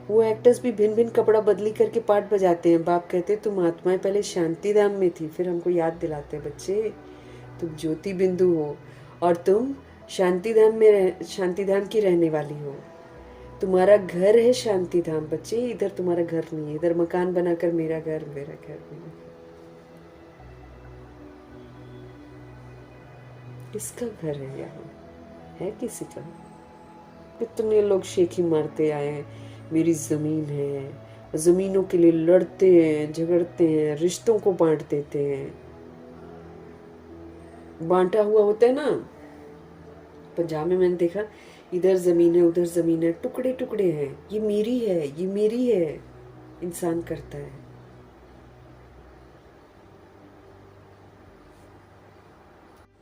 वो एक्टर्स भी भिन्न भिन्न कपड़ा बदली करके पाठ बजाते हैं। बाप कहते तुम आत्माएं पहले शांति धाम में थी, फिर हमको याद दिलाते हैं बच्चे तुम ज्योति बिंदु हो और तुम शांति धाम की रहने वाली हो। तुम्हारा घर है शांति धाम बच्चे, इधर तुम्हारा घर नहीं है। इधर मकान बनाकर मेरा घर, मेरा घर, मेरा घर। किसका घर है? यहाँ है किसी का? कितने लोग शेखी मारते आए हैं, मेरी जमीन है, जमीनों के लिए लड़ते हैं, झगड़ते हैं, रिश्तों को बांट देते हैं। बांटा हुआ होता है ना, पंजाब में मैंने देखा, इधर जमीन है, उधर जमीन है, टुकड़े टुकड़े हैं, ये मेरी है, ये मेरी है, इंसान करता है।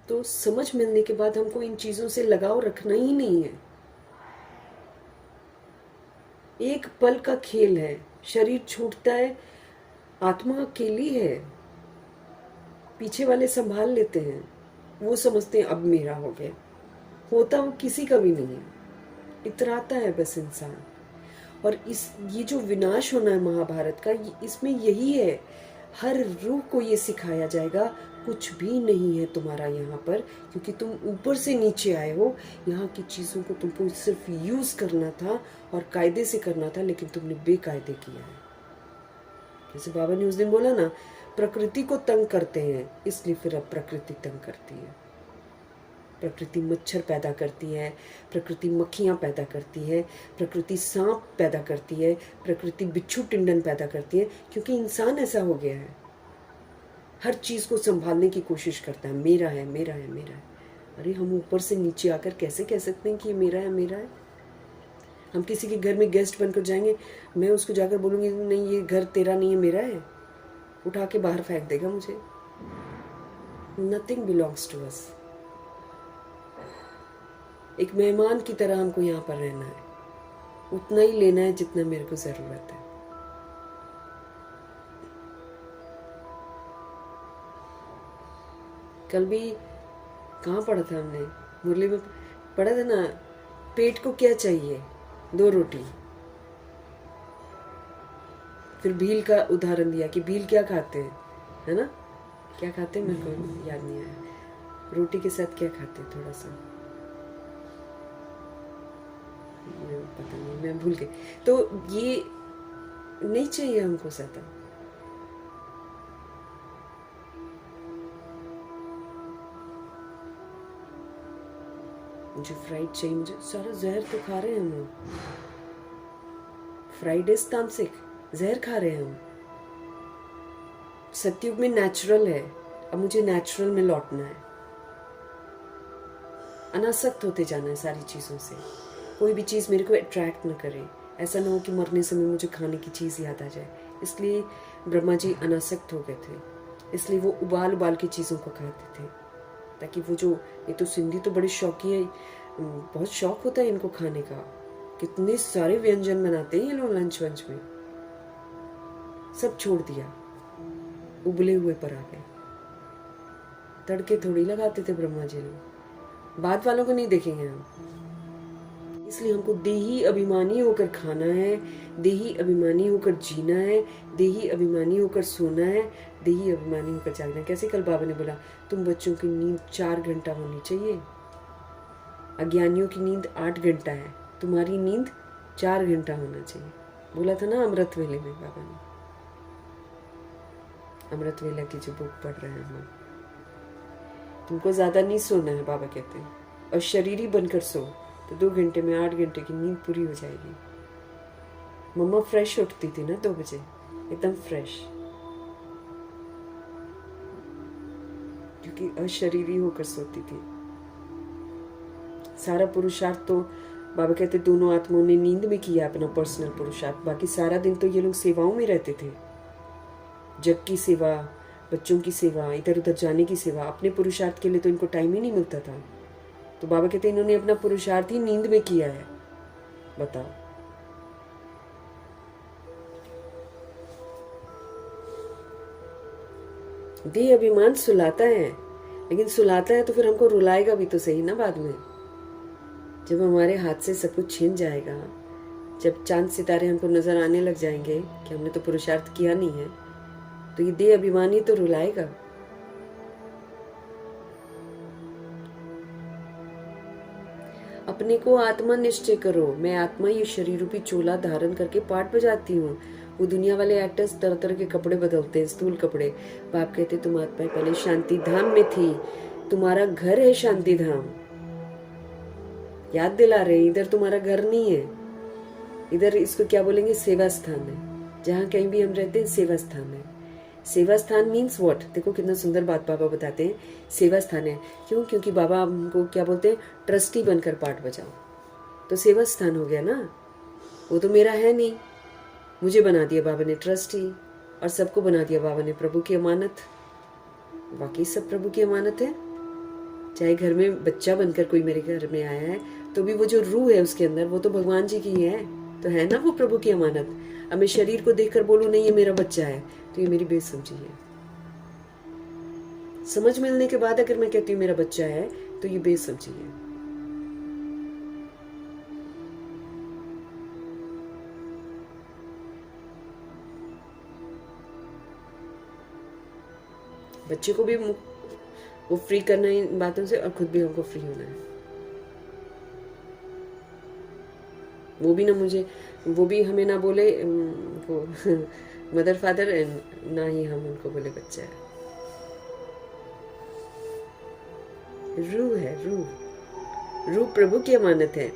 तो समझ मिलने के बाद हमको इन चीजों से लगाव रखना ही नहीं है। एक पल का खेल है, शरीर छूटता है, आत्मा अकेली है, पीछे वाले संभाल लेते हैं। वो समझते हैं अब मेरा हो गया, होता वो किसी का भी नहीं है, इतराता है बस इंसान। और ये जो विनाश होना है महाभारत का, इसमें यही है। हर रूह को ये सिखाया जाएगा कुछ भी नहीं है तुम्हारा यहाँ पर, क्योंकि तुम ऊपर से नीचे आए हो। यहाँ की चीजों को तुमको सिर्फ यूज करना था और कायदे से करना था, लेकिन तुमने बेकायदे किया है। जैसे बाबा ने उस दिन बोला ना, प्रकृति को तंग करते हैं, इसलिए फिर अब प्रकृति तंग करती है। प्रकृति मच्छर पैदा करती है, प्रकृति मक्खियाँ पैदा करती है, प्रकृति सांप पैदा करती है, प्रकृति बिच्छू टिंडन पैदा करती है, क्योंकि इंसान ऐसा हो गया है। हर चीज़ को संभालने की कोशिश करता है, मेरा है, मेरा है, मेरा है। अरे हम ऊपर से नीचे आकर कैसे कह सकते हैं कि ये मेरा है, मेरा है? हम किसी के घर में गेस्ट बनकर जाएंगे, मैं उसको जाकर बोलूँगी नहीं ये घर तेरा नहीं है, मेरा है, उठा के बाहर फेंक देगा मुझे। Nothing belongs to us. एक मेहमान की तरह हमको यहाँ पर रहना है, उतना ही लेना है जितना मेरे को जरूरत है। कल भी कहाँ पढ़ा था हमने, मुरली में पढ़ा था ना, पेट को क्या चाहिए? 2 रोटी। फिर भील का उदाहरण दिया कि भील क्या खाते हैं, है ना, क्या खाते हैं, मेरे को याद नहीं आया। रोटी के साथ क्या खाते हैं, थोड़ा सा पता नहीं, मैं भूल गई। तो ये नहीं चाहिए हमको ज्यादा। मुझे फ्राइड चाहिए, मुझे सारा जहर तो खा रहे हैं हम लोग। फ्राइड इज तामसिक, जहर खा रहे हैं हम। सतयुग में नेचुरल है, अब मुझे नेचुरल में लौटना है। अनासक्त होते जाना है सारी चीजों से। कोई भी चीज मेरे को अट्रैक्ट न करे। ऐसा ना हो कि मरने समय मुझे खाने की चीज याद आ जाए। इसलिए ब्रह्मा जी अनासक्त हो गए थे, इसलिए वो उबाल उबाल के चीजों को खाते थे, ताकि वो जो, ये तो सिंधी तो बड़े शौकी है, बहुत शौक होता है इनको खाने का। कितने सारे व्यंजन बनाते हैं ये लोग लंच वंच में। सब छोड़ दिया, उबले हुए पर आ गए। तड़के थोड़ी लगाते थे ब्रह्मा जी ने। बाद वालों को नहीं देखेंगे हम, इसलिए हमको देही अभिमानी होकर खाना है, देही अभिमानी होकर जीना है, देही अभिमानी होकर सोना है, देही अभिमानी होकर जागना है। कैसे कल बाबा ने बोला तुम बच्चों की नींद 4 घंटा होनी चाहिए, अज्ञानियों की नींद 8 घंटा है, तुम्हारी नींद 4 घंटा होना चाहिए। बोला था ना अमृत वेले में बाबा ने, अमृत वेला की जो बुक पढ़ रहे हैं हम, तुमको ज्यादा नहीं सोना है बाबा कहते हैं, और शरीरी बनकर सो तो 2 घंटे में 8 घंटे की नींद पूरी हो जाएगी। मम्मा फ्रेश उठती थी ना 2 बजे, एकदम फ्रेश, क्योंकि अशरीरी होकर सोती थी। सारा पुरुषार्थ तो बाबा कहते दोनों आत्माओं ने नींद में किया अपना पर्सनल पुरुषार्थ, बाकी सारा दिन तो ये लोग सेवाओं में रहते थे, जग की सेवा, बच्चों की सेवा, इधर उधर जाने की सेवा। अपने पुरुषार्थ के लिए तो इनको टाइम ही नहीं मिलता था। तो बाबा कहते इन्होंने अपना पुरुषार्थ ही नींद में किया है। बताओ, देह अभिमान सुलाता है, लेकिन सुलाता है तो फिर हमको रुलाएगा भी तो सही ना बाद में, जब हमारे हाथ से सब कुछ छिन जाएगा, जब चांद सितारे हमको नजर आने लग जाएंगे कि हमने तो पुरुषार्थ किया नहीं है, तो ये देह अभिमानी तो रुलाएगा। अपने को आत्मा निश्चय करो, मैं आत्मा ये शरीर रूपी चोला धारण करके पाठ बजाती हूँ। वो दुनिया वाले एक्टर्स तरह तरह के कपड़े बदलते हैं, स्थूल कपड़े। बाप कहते तुम आत्मा पहले शांति धाम में थी, तुम्हारा घर है शांति धाम। याद दिला रहे, इधर तुम्हारा घर नहीं है, इधर इसको क्या बोलेंगे, सेवा स्थान है। जहाँ कहीं भी हम रहते हैं सेवा स्थान है। सेवा स्थान मीन्स व्हाट? देखो कितना सुंदर बात बाबा बताते हैं, सेवा स्थान है। क्यों? क्योंकि बाबा हमको क्या बोलते हैं, ट्रस्टी बनकर पाठ बजाओ, तो सेवा स्थान हो गया ना। वो तो मेरा है नहीं, मुझे बना दिया बाबा ने ट्रस्टी, और सबको बना दिया बाबा ने प्रभु की अमानत। बाकी सब प्रभु की अमानत है। चाहे घर में बच्चा बनकर कोई मेरे घर में आया है, तो भी वो जो रूह है उसके अंदर, वो तो भगवान जी की है, तो है ना वो प्रभु की अमानत। अब मैं शरीर को देखकर बोलूं नहीं ये मेरा बच्चा है, तो ये मेरी बेसमझी है। समझ मिलने के बाद अगर मैं कहती हूँ मेरा बच्चा है, तो ये बेसमझी है। बच्चे को भी वो फ्री करना है इन बातों से, और खुद भी हमको फ्री होना है। वो भी ना मुझे, वो भी हमें ना बोले वो मदर फादर, एंड ना ही हम उनको बोले बच्चा है। रूह है, रूह प्रभु की अमानत है।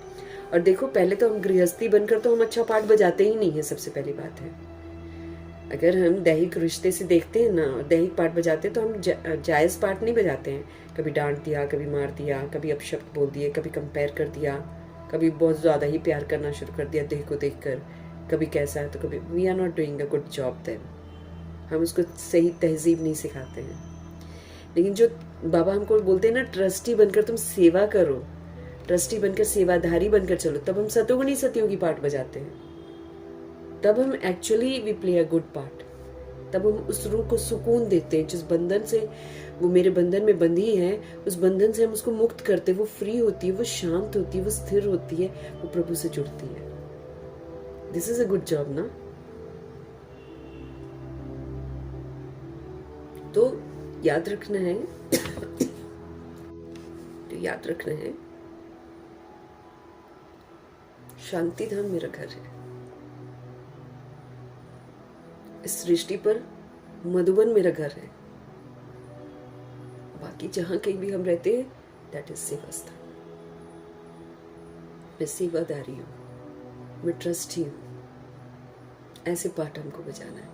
और देखो पहले तो हम गृहस्थी बनकर तो हम अच्छा पाठ बजाते ही नहीं है, सबसे पहली बात है। अगर हम दैहिक रिश्ते से देखते हैं ना, दैहिक पाठ बजाते हैं, तो हम जायज पाठ नहीं बजाते हैं। कभी डांट दिया, कभी मार दिया, कभी अपशब्द बोल दिए, कभी कंपेयर कर दिया, कभी बहुत ज्यादा ही प्यार करना शुरू कर दिया देह को देखकर, कभी कैसा है तो कभी। We are not doing a good job then. हम उसको सही तहजीब नहीं सिखाते हैं। लेकिन जो बाबा हमको बोलते हैं ना, ट्रस्टी बनकर तुम सेवा करो, ट्रस्टी बनकर सेवाधारी बनकर चलो, तब हम सतोगुणी सतयोगी पाठ बजाते हैं। तब हम actually we play a good part. तब हम उस रूह को सुकून देते हैं, जिस बंधन से वो मेरे बंधन में बंधी है, उस बंधन से हम उसको मुक्त करते, वो फ्री होती है, वो शांत होती है, वो स्थिर होती है, वो प्रभु से जुड़ती है। This is a good job ना। तो याद रखना है तो याद रखना है, शांति धाम मेरा घर है। इस सृष्टि पर मधुबन मेरा घर है। बाकी जहां कहीं भी हम रहते हैं, दैट इज सेवा स्थान। मैं सेवादारी हूं, मैं ट्रस्टी हूं। ऐसे पाठ हमको बजाना है,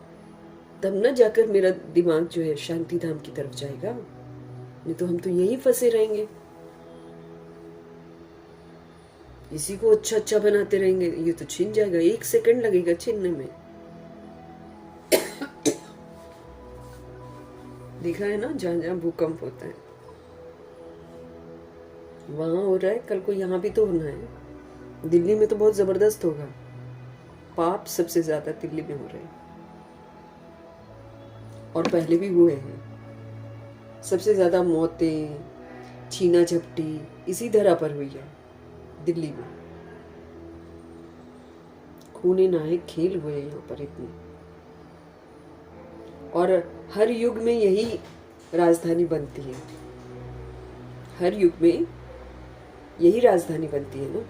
तब ना जाकर मेरा दिमाग जो है शांति धाम की तरफ जाएगा। नहीं तो हम तो यहीं फंसे रहेंगे, इसी को अच्छा अच्छा बनाते रहेंगे। ये तो छिन जाएगा, 1 सेकंड लगेगा छिनने में। देखा है ना, जहां जहां भूकंप होता है वहां हो रहा है, कल को यहाँ भी तो होना है। दिल्ली में तो बहुत जबरदस्त होगा। पाप सबसे ज्यादा दिल्ली में हो रहे हैं, और पहले भी हुए हैं। सबसे ज्यादा मौतें, छीना झपटी इसी धरा पर हुई है दिल्ली में। खूने नायक खेल हुए हैं यहाँ पर इतने, और हर युग में यही राजधानी बनती है, हर युग में यही राजधानी बनती है ना।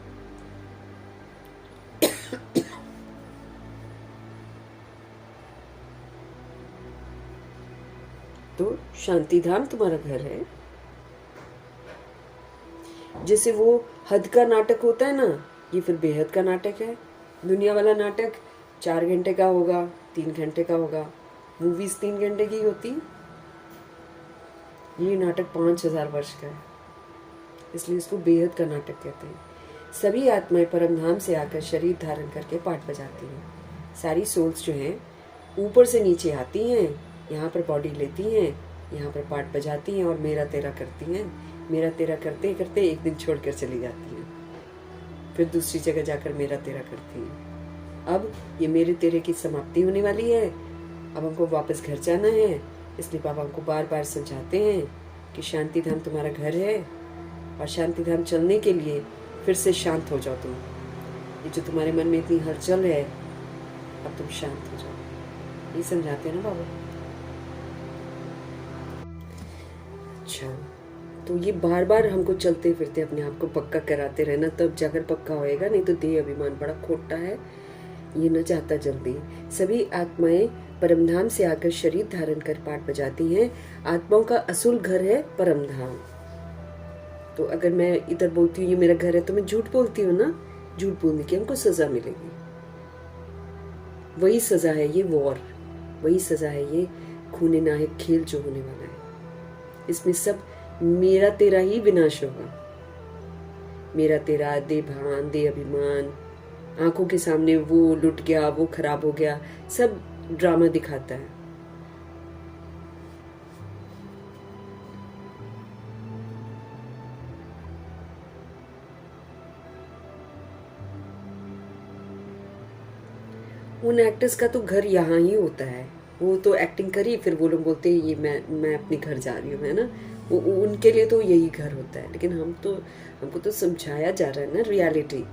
तो शांति धाम तुम्हारा घर है। जैसे वो हद का नाटक होता है ना, ये फिर बेहद का नाटक है। दुनिया वाला नाटक 4 घंटे का होगा, 3 घंटे का होगा, मूवीज 3 घंटे की होती, ये नाटक 5000 वर्ष का है, इसलिए इसको बेहद का नाटक कहते हैं। सभी आत्माएं परमधाम से आकर शरीर धारण करके पाठ बजाती हैं। सारी सोल्स जो हैं ऊपर से नीचे आती हैं, यहाँ पर बॉडी लेती हैं, यहाँ पर पाठ बजाती हैं और मेरा तेरा करती हैं। मेरा तेरा करते करते एक दिन छोड़कर चली जाती हैं, फिर दूसरी जगह जाकर मेरा तेरा करती हैं। अब ये मेरे तेरे की समाप्ति होने वाली है, अब हमको वापस घर जाना है, इसलिए बाबा हमको बार बार समझाते हैं कि शांति धाम तुम्हारा घर है, और शांति धाम चलने के लिए फिर से शांत हो जाओ तुम। ये जो तुम्हारे मन में इतनी हलचल है, अब तुम शांत हो जाओ, ये समझाते हैं ना बाबा। अच्छा, तो ये बार बार हमको चलते फिरते अपने आप को पक्का कराते रहना, तब जाकर पक्का होएगा, नहीं तो देह अभिमान बड़ा खोटा है, ये न चाहता जल्दी। सभी आत्माएं परमधाम से आकर शरीर धारण कर पाठ बजाती हैं। आत्माओं का असूल घर है परमधाम। तो अगर मैं इधर बोलती हूँ ये मेरा घर है, तो मैं झूठ बोलती हूँ ना, झूठ बोलने की हमको सजा मिलेगी। वही सजा है ये वॉर, वही सजा है ये खूने नायक खेल जो होने वाला है। इसमें सब मेरा तेरा ही विनाश होगा। मेरा तेरा, दे भान, दे अभिमान, आंखों के सामने वो लुट गया, वो खराब हो गया, सब ड्रामा दिखाता है। उन एक्टर्स का तो घर यहाँ ही होता है, वो तो एक्टिंग करी, फिर वो लोग बोलते हैं ये मैं अपने घर जा रही हूँ, है ना। वो उनके लिए तो यही घर होता है, लेकिन हमको तो समझाया जा रहा है ना रियलिटी।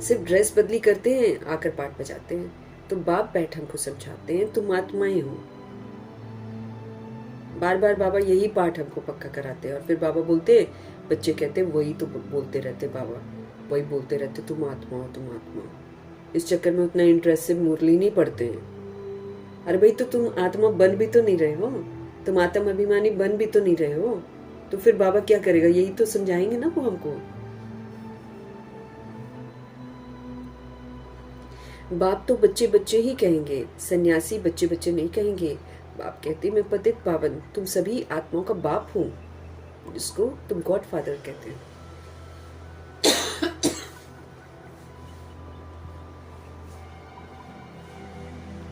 सिर्फ ड्रेस बदली करते हैं, आकर पाठ बजाते हैं। तो बाप बैठ हमको समझाते हैं तुम आत्माएं हो। बार बार बाबा यही पाठ हमको पक्का कराते हैं, और फिर बाबा बोलते, बच्चे कहते वही तो बोलते रहते बाबा, वही बोलते रहते तुम आत्मा हो, तुम आत्मा हो। इस चक्कर में उतना इंटरेस्ट से मुरली नहीं पढ़ते हैं। अरे भाई, तो तुम आत्मा बन भी तो नहीं रहे हो, तुम आत्म अभिमानी बन भी तो नहीं रहे हो, तो फिर बाबा क्या करेगा, यही तो समझाएंगे ना वो हमको। बाप तो बच्चे बच्चे ही कहेंगे, सन्यासी बच्चे बच्चे नहीं कहेंगे। बाप कहते मैं पतित पावन तुम सभी आत्माओं का बाप हूं, जिसको तुम गॉड फादर कहते हो।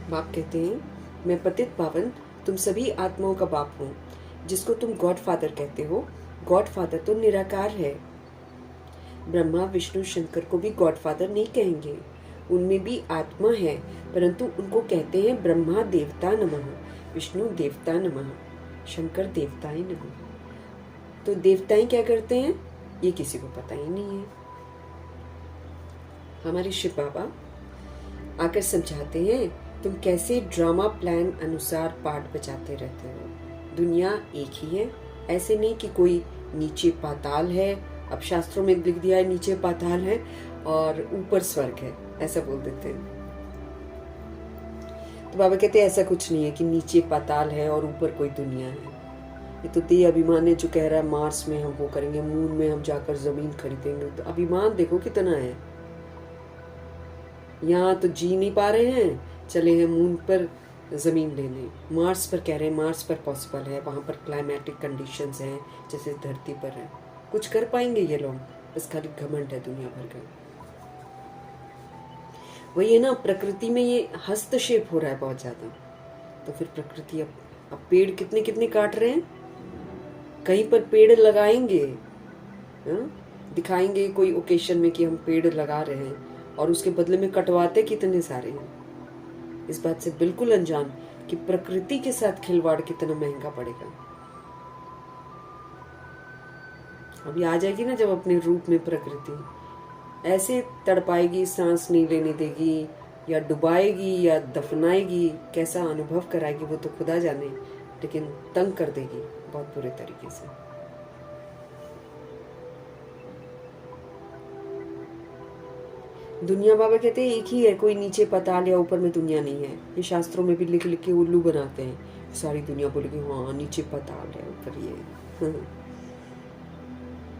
बाप कहते हैं मैं पतित पावन तुम सभी आत्माओं का बाप हूं, जिसको तुम गॉड फादर कहते हो। गॉड फादर तो निराकार है। ब्रह्मा विष्णु शंकर को भी गॉड फादर नहीं कहेंगे, उनमें भी आत्मा है, परंतु उनको कहते हैं ब्रह्मा देवता नमः, विष्णु देवता नमः, शंकर देवताएं नमः। तो देवताएं क्या करते हैं ये किसी को पता ही नहीं है। हमारे शिव बाबा आकर समझाते हैं तुम कैसे ड्रामा प्लान अनुसार पाठ बजाते रहते हो। दुनिया एक ही है, ऐसे नहीं कि कोई नीचे पाताल है। अब शास्त्रों में लिख दिया है नीचे पाताल है और ऊपर स्वर्ग है, ऐसा बोल देते हैं। तो बाबा कहते हैं ऐसा कुछ नहीं है कि नीचे पाताल है और ऊपर कोई दुनिया है। ये तो देह अभिमान है जो कह रहा है मार्स में हम वो करेंगे, मून में हम जाकर जमीन खरीदेंगे। तो अभिमान देखो कितना है। यहाँ तो जी नहीं पा रहे हैं, चले हैं मून पर जमीन लेने। मार्स पर कह रहे हैं मार्स पर पॉसिबल है, वहां पर क्लाइमेटिक कंडीशंस हैं जैसे धरती पर है। कुछ कर पाएंगे ये लोग, बस खाली घमंड है दुनिया भर का। वही है ना, प्रकृति में ये हस्तक्षेप हो रहा है बहुत ज्यादा। तो फिर प्रकृति अब पेड़ कितने कितने काट रहे हैं, कहीं पर पेड़ लगाएंगे, दिखाएंगे कोई ओकेशन में कि हम पेड़ लगा रहे हैं, और उसके बदले में कटवाते कितने सारे हैं। इस बात से बिल्कुल अनजान कि प्रकृति के साथ खिलवाड़ कितना महंगा पड़ेगा। अभी आ जाएगी ना जब अपने रूप में प्रकृति, ऐसे तड़पाएगी, सांस नहीं लेने देगी, या डुबाएगी या दफनाएगी, कैसा अनुभव कराएगी वो तो खुदा जाने, लेकिन तंग कर देगी बहुत बुरे तरीके से। दुनिया बाबा कहते हैं एक ही है, कोई नीचे पाताल या ऊपर में दुनिया नहीं है। ये शास्त्रों में भी लिख लिख के उल्लू बनाते हैं, सारी दुनिया बोलेगी हाँ नीचे पाताल है, ऊपर ये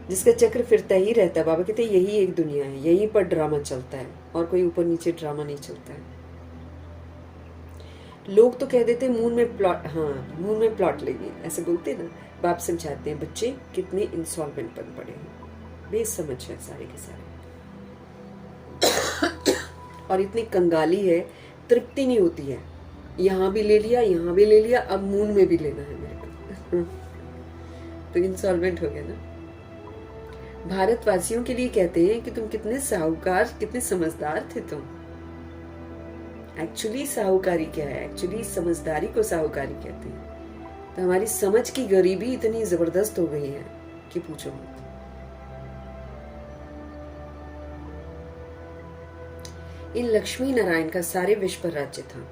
जिसका चक्र फिरता ही रहता है। बाबा कहते हैं यही एक दुनिया है, यहीं पर ड्रामा चलता है, और कोई ऊपर नीचे ड्रामा नहीं चलता है। लोग तो कह देते हैं मून में प्लॉट, हाँ मून में प्लॉट लेंगे, ऐसे बोलते हैं ना। बाप समझाते हैं बच्चे कितने इंसॉल्वेंट बन पड़े हैं, बेसमझ है सारे के सारे, और इतनी कंगाली है, तृप्ति नहीं होती है। यहाँ भी ले लिया, यहाँ भी ले लिया, अब मून में भी लेना है मेरे को तो इंसॉल्वेंट हो गया ना। भारतवासियों के लिए कहते हैं कि तुम कितने साहूकार, कितने समझदार थे तुम। एक्चुअली साहूकारी क्या है? एक्चुअली समझदारी को साहूकारी कहते हैं। तो हमारी समझ की गरीबी इतनी जबरदस्त हो गई है कि पूछो मत। इन लक्ष्मी नारायण का सारे विश्व पर राज्य था,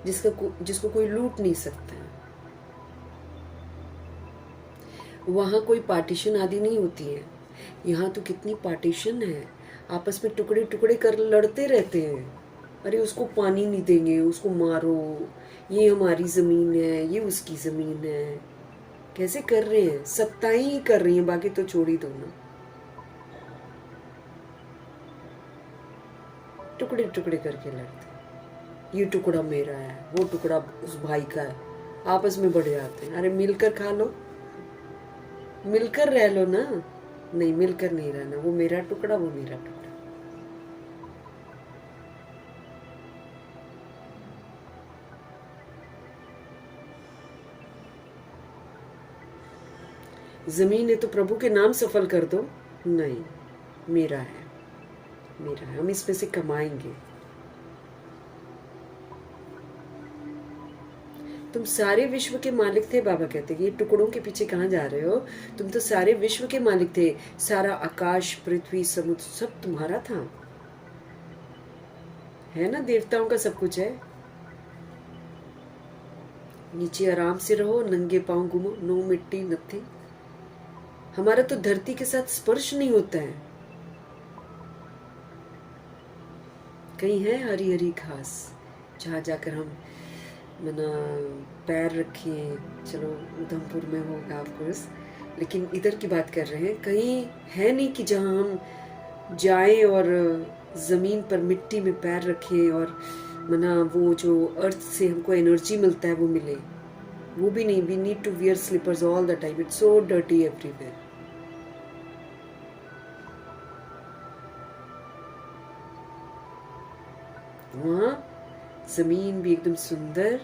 जिसको कोई लूट नहीं सकता। वहां कोई पार्टीशन आदि नहीं होती है। यहाँ तो कितनी पार्टीशन है, आपस में टुकड़े टुकड़े कर लड़ते रहते हैं। अरे उसको पानी नहीं देंगे, उसको मारो, ये हमारी जमीन है, ये उसकी जमीन है। कैसे कर रहे हैं? सत्ताएं ही कर रही हैं, बाकी तो छोड़ ही दो ना। टुकड़े टुकड़े करके लड़ते, ये टुकड़ा मेरा है, वो टुकड़ा उस भाई का है, आपस में बढ़ जाते हैं। अरे मिलकर खा लो, मिलकर रह लो ना। नहीं, मिलकर नहीं रहना, वो मेरा टुकड़ा, वो मेरा टुकड़ा। जमीन है तो प्रभु के नाम सफल कर दो। नहीं, मेरा है, मेरा है, हम इसमें से कमाएंगे। तुम सारे विश्व के मालिक थे। बाबा कहते हैं ये टुकड़ों के पीछे कहाँ जा रहे हो? तुम तो सारे विश्व के मालिक थे। सारा आकाश, पृथ्वी, समुद्र सब तुम्हारा था, है ना? देवताओं का सब कुछ है। नीचे आराम से रहो, नंगे पांव घूमो, नो मिट्टी नथिंग। हमारा तो धरती के साथ स्पर्श नहीं होता है। कहीं है हरी हरी घास जहाँ जाकर हम मना पैर रखें। चलो उधमपुर में होगा ऑफ कोर्स, लेकिन इधर की बात कर रहे हैं। कहीं है नहीं कि जहाँ हम जाएं और ज़मीन पर मिट्टी में पैर रखें और मना वो जो अर्थ से हमको एनर्जी मिलता है वो मिले। वो भी नहीं। We need to wear slippers all the time, it's so dirty everywhere. वहाँ जमीन भी एकदम सुंदर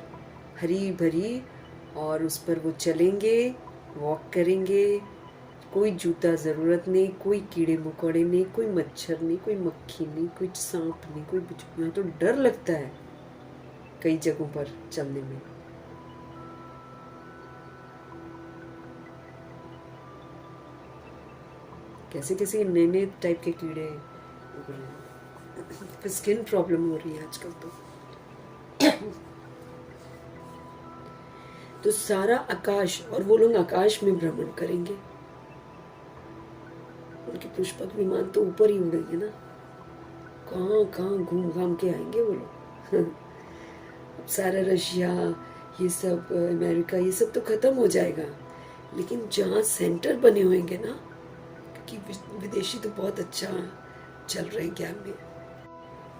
हरी भरी, और उस पर वो चलेंगे, वॉक करेंगे। कोई जूता ज़रूरत नहीं, कोई कीड़े मकोड़े नहीं, कोई मच्छर नहीं, कोई मक्खी नहीं, कोई सांप नहीं, कोई बिच्छू। यहाँ तो डर लगता है कई जगहों पर चलने में। कैसे कैसे नए नए टाइप के कीड़े उग रहे हैं। स्किन प्रॉब्लम हो रही है आजकल तो सारा आकाश, और वो लोग आकाश में भ्रमण करेंगे। उनके पुष्पक विमान तो ऊपर ही उड़ेंगे ना, कहाँ कहाँ घूम घाम के आएंगे वो लोग अब सारा रशिया, ये सब अमेरिका, ये सब तो खत्म हो जाएगा, लेकिन जहाँ सेंटर बने होंगे ना, क्योंकि विदेशी तो बहुत अच्छा चल रहे हैं ज्ञान में,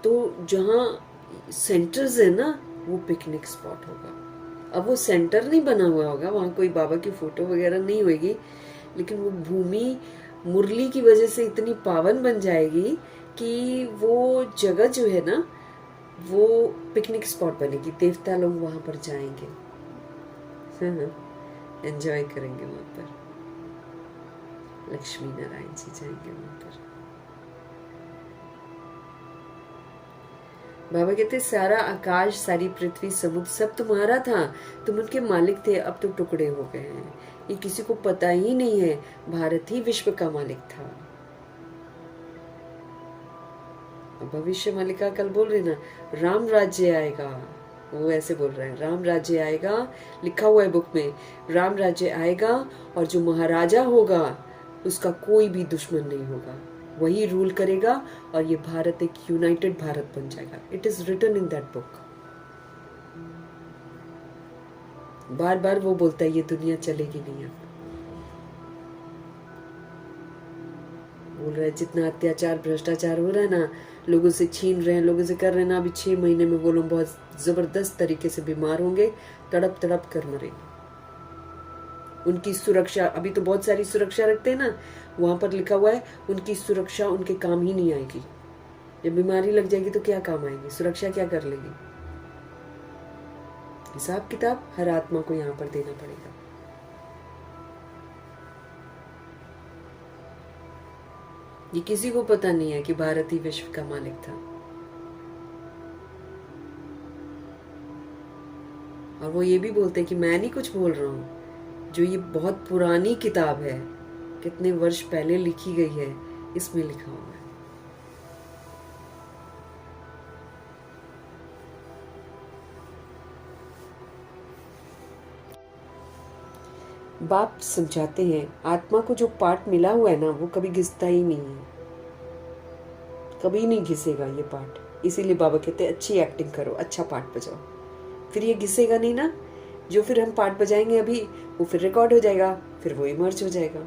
तो जहाँ सेंटर्स है ना वो पिकनिक स्पॉट होगा। अब वो सेंटर नहीं बना हुआ होगा, वहाँ कोई बाबा की फोटो वगैरह नहीं होगी, लेकिन वो भूमि मुरली की वजह से इतनी पावन बन जाएगी कि वो जगह जो है ना वो पिकनिक स्पॉट बनेगी। देवता लोग वहाँ पर जाएंगे, एंजॉय करेंगे वहाँ पर। लक्ष्मी नारायण जी जाएंगे वहाँ पर। बाबा कहते सारा आकाश, सारी पृथ्वी, समुद्र सब तुम्हारा था, तुम उनके मालिक थे, अब तो टुकड़े हो गए हैं। ये किसी को पता ही नहीं है, भारत ही विश्व का मालिक था। भविष्य मालिका कल बोल रही ना, राम राज्य आएगा, वो ऐसे बोल रहे हैं, राम राज्य आएगा, लिखा हुआ है बुक में, राम राज्य आएगा और जो महाराजा होगा उसका कोई भी दुश्मन नहीं होगा, वही रूल करेगा और ये भारत एक यूनाइटेड भारत बन जाएगा। It is written in that book. बार बार वो बोलता है ये दुनिया चलेगी नहीं। अब बोल रहा है जितना अत्याचार भ्रष्टाचार हो रहा है ना, लोगों से छीन रहे हैं, लोगों से कर रहे हैं ना, अभी 6 महीने में वो लोग बहुत जबरदस्त तरीके से बीमार होंगे, तड़प तड़प कर मरेंगे। उनकी सुरक्षा, अभी तो बहुत सारी सुरक्षा रखते हैं ना, वहां पर लिखा हुआ है उनकी सुरक्षा उनके काम ही नहीं आएगी। जब बीमारी लग जाएगी तो क्या काम आएगी, सुरक्षा क्या कर लेगी। हिसाब किताब हर आत्मा को यहाँ पर देना पड़ेगा। ये किसी को पता नहीं है कि भारत ही विश्व का मालिक था। और वो ये भी बोलते हैं कि मैं नहीं कुछ बोल रहा हूँ, जो ये बहुत पुरानी किताब है, कितने वर्ष पहले लिखी गई है, इसमें लिखा हुआ है। बाप समझाते हैं आत्मा को जो पाठ मिला हुआ है ना, वो कभी घिसता ही नहीं है, कभी नहीं घिसेगा ये पाठ। इसीलिए बाबा कहते हैं अच्छी एक्टिंग करो, अच्छा पाठ बजाओ, फिर ये घिसेगा नहीं ना। जो फिर हम पाठ बजाएंगे अभी, वो फिर रिकॉर्ड हो जाएगा, फिर वो इमर्ज हो जाएगा,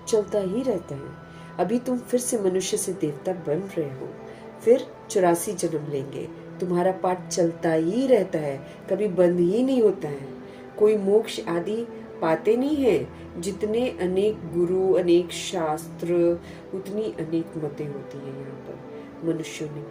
चलता ही रहता है। अभी तुम फिर से मनुष्य से देवता बन रहे हो, फिर 84 जन्म लेंगे, तुम्हारा पाठ चलता ही रहता है, कभी बंद ही नहीं होता है। कोई मोक्ष आदि पाते नहीं है। जितने अनेक गुरु, अनेक शास्त्र, उतनी अनेक मतें होती हैं। यहाँ पर मनुष्यों में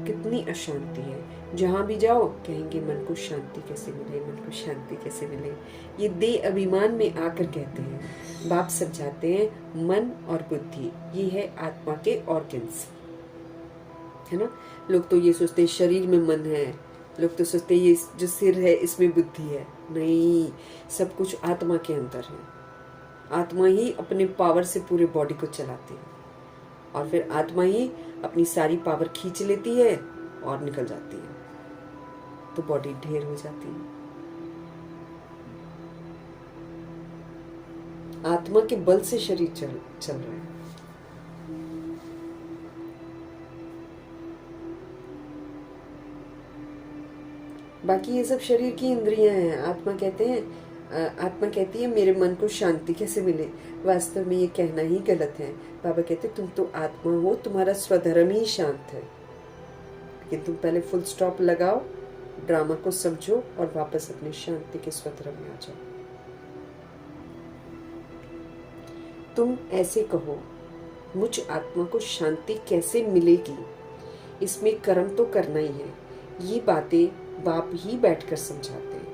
कितनी अशांति है। जहाँ भी जाओ कहेंगे मन को शांति कैसे मिले, मन को शांति कैसे मिले। ये देह अभिमान में आकर कहते हैं। बाप समझाते हैं मन और बुद्धि ये है आत्मा के ऑर्गन्स, है ना। लोग तो ये सोचते हैं शरीर में मन है, लोग तो सोचते हैं ये जो सिर है इसमें बुद्धि है। नहीं, सब कुछ आत्मा के अंदर है। आत्मा ही अपने पावर से पूरे बॉडी को चलाती है और फिर आत्मा ही अपनी सारी पावर खींच लेती है और निकल जाती है, तो बॉडी ढेर हो जाती है। आत्मा के बल से शरीर चल रहा है। बाकी ये सब शरीर की इंद्रियां हैं। आत्मा कहती है मेरे मन को शांति कैसे मिले। वास्तव में ये कहना ही गलत है। बाबा कहते तुम तो आत्मा हो, तुम्हारा स्वधर्म ही शांत है। लेकिन तुम पहले फुल स्टॉप लगाओ, ड्रामा को समझो और वापस अपने शांति के स्वधर्म में आ जाओ। तुम ऐसे कहो, मुझ आत्मा को शांति कैसे मिलेगी, इसमें कर्म तो करना ही है। ये बातें बाप ही बैठकर समझाते हैं।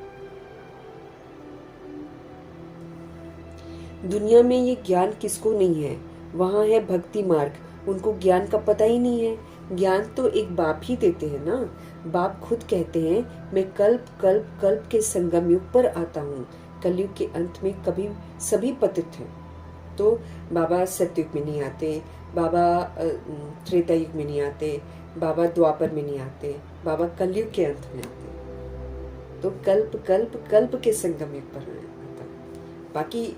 दुनिया में ये ज्ञान किसको नहीं है। वहां है भक्ति मार्ग, उनको ज्ञान का पता ही नहीं है। ज्ञान तो एक बाप ही देते हैं ना। बाप खुद कहते हैं मैं कल्प कल्प कल्प के संगम युग पर आता हूँ। कलयुग के अंत में कभी सभी पतित हैं। तो बाबा सतयुग में नहीं आते, बाबा त्रेता युग में नहीं आते, बाबा द्वापर में नहीं आते, बाबा कलयुग के अंत में आते। तो कल्प कल्प कल्प के संगम युग पर आता। बाकी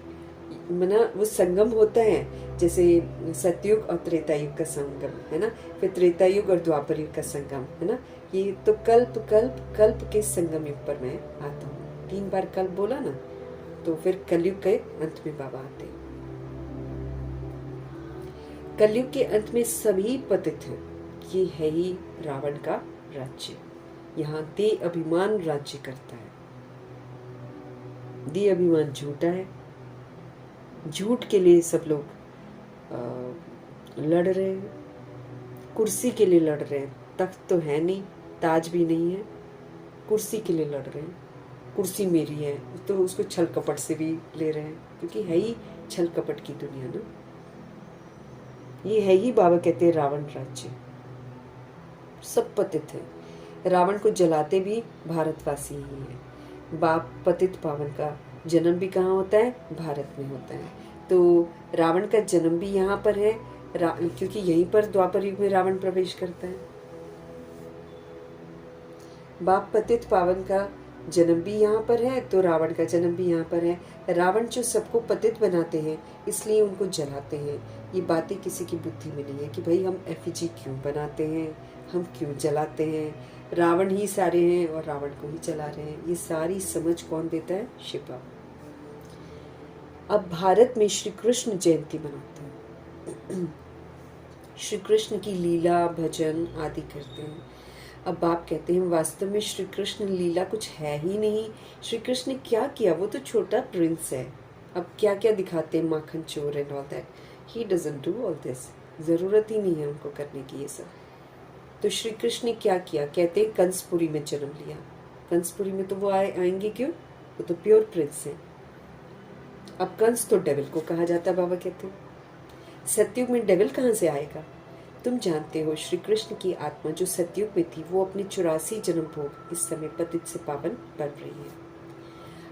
मना वो संगम होता है, जैसे सतयुग और त्रेता युग का संगम है ना, फिर त्रेता युग और द्वापर युग का संगम है ना। ये तो कल्प कल्प कल्प के संगम युग पर मैं आता हूँ। 3 बार कल्प बोला ना, तो फिर कलयुग के अंत में बाबा आते हैं। कलयुग के अंत में सभी पतित हैं। ये है ही रावण का राज्य। यहाँ देह अभिमान राज्य करता है। देह अभिमान झूठा है। झूठ के लिए सब लोग लड़ रहे हैं, कुर्सी के लिए लड़ रहे हैं। तख्त तो है नहीं, ताज भी नहीं है, कुर्सी के लिए लड़ रहे हैं। कुर्सी मेरी है तो उसको छल कपट से भी ले रहे हैं, क्योंकि है ही छल कपट की दुनिया ना। ये है ही बाबा कहते हैं रावण राज्य। सब पतित है। रावण को जलाते भी भारतवासी ही है। बाप पतित पावन का जन्म भी कहाँ होता है? भारत में होता है। तो रावण का जन्म भी यहाँ पर है, क्योंकि यहीं पर द्वापर युग में रावण प्रवेश करता है। बाप पतित पावन का जन्म भी यहाँ पर है, तो रावण का जन्म भी यहाँ पर है। रावण जो सबको पतित बनाते हैं इसलिए उनको जलाते हैं। ये बातें किसी की बुद्धि में नहीं है कि भाई हम एफिजी क्यों बनाते हैं, हम क्यों जलाते हैं, रावण ही सारे हैं और रावण को ही जला रहे हैं। ये सारी समझ कौन देता है? शिव बाबा। अब भारत में श्री कृष्ण जयंती मनाते हैं, श्री कृष्ण की लीला भजन आदि करते हैं। अब बाप कहते हैं वास्तव में श्री कृष्ण लीला कुछ है ही नहीं। श्री कृष्ण ने क्या किया? वो तो छोटा प्रिंस है। अब क्या क्या दिखाते हैं, माखन चोर and all that. He doesn't do all this. जरूरत ही नहीं है उनको करने की ये सब। तो श्री कृष्ण ने क्या किया? कहते हैं कंसपुरी में जन्म लिया। कंसपुरी में तो वो आएंगे क्यों? वो तो प्योर प्रिंस है। अब कंस तो डेविल को कहा जाता है, बाबा कहते हैं। सतयुग में डेविल कहाँ से आएगा? तुम जानते हो श्री कृष्ण की आत्मा जो सतयुग में थी वो अपने 84 जन्म भोग इस समय पतित से पावन बन रही है।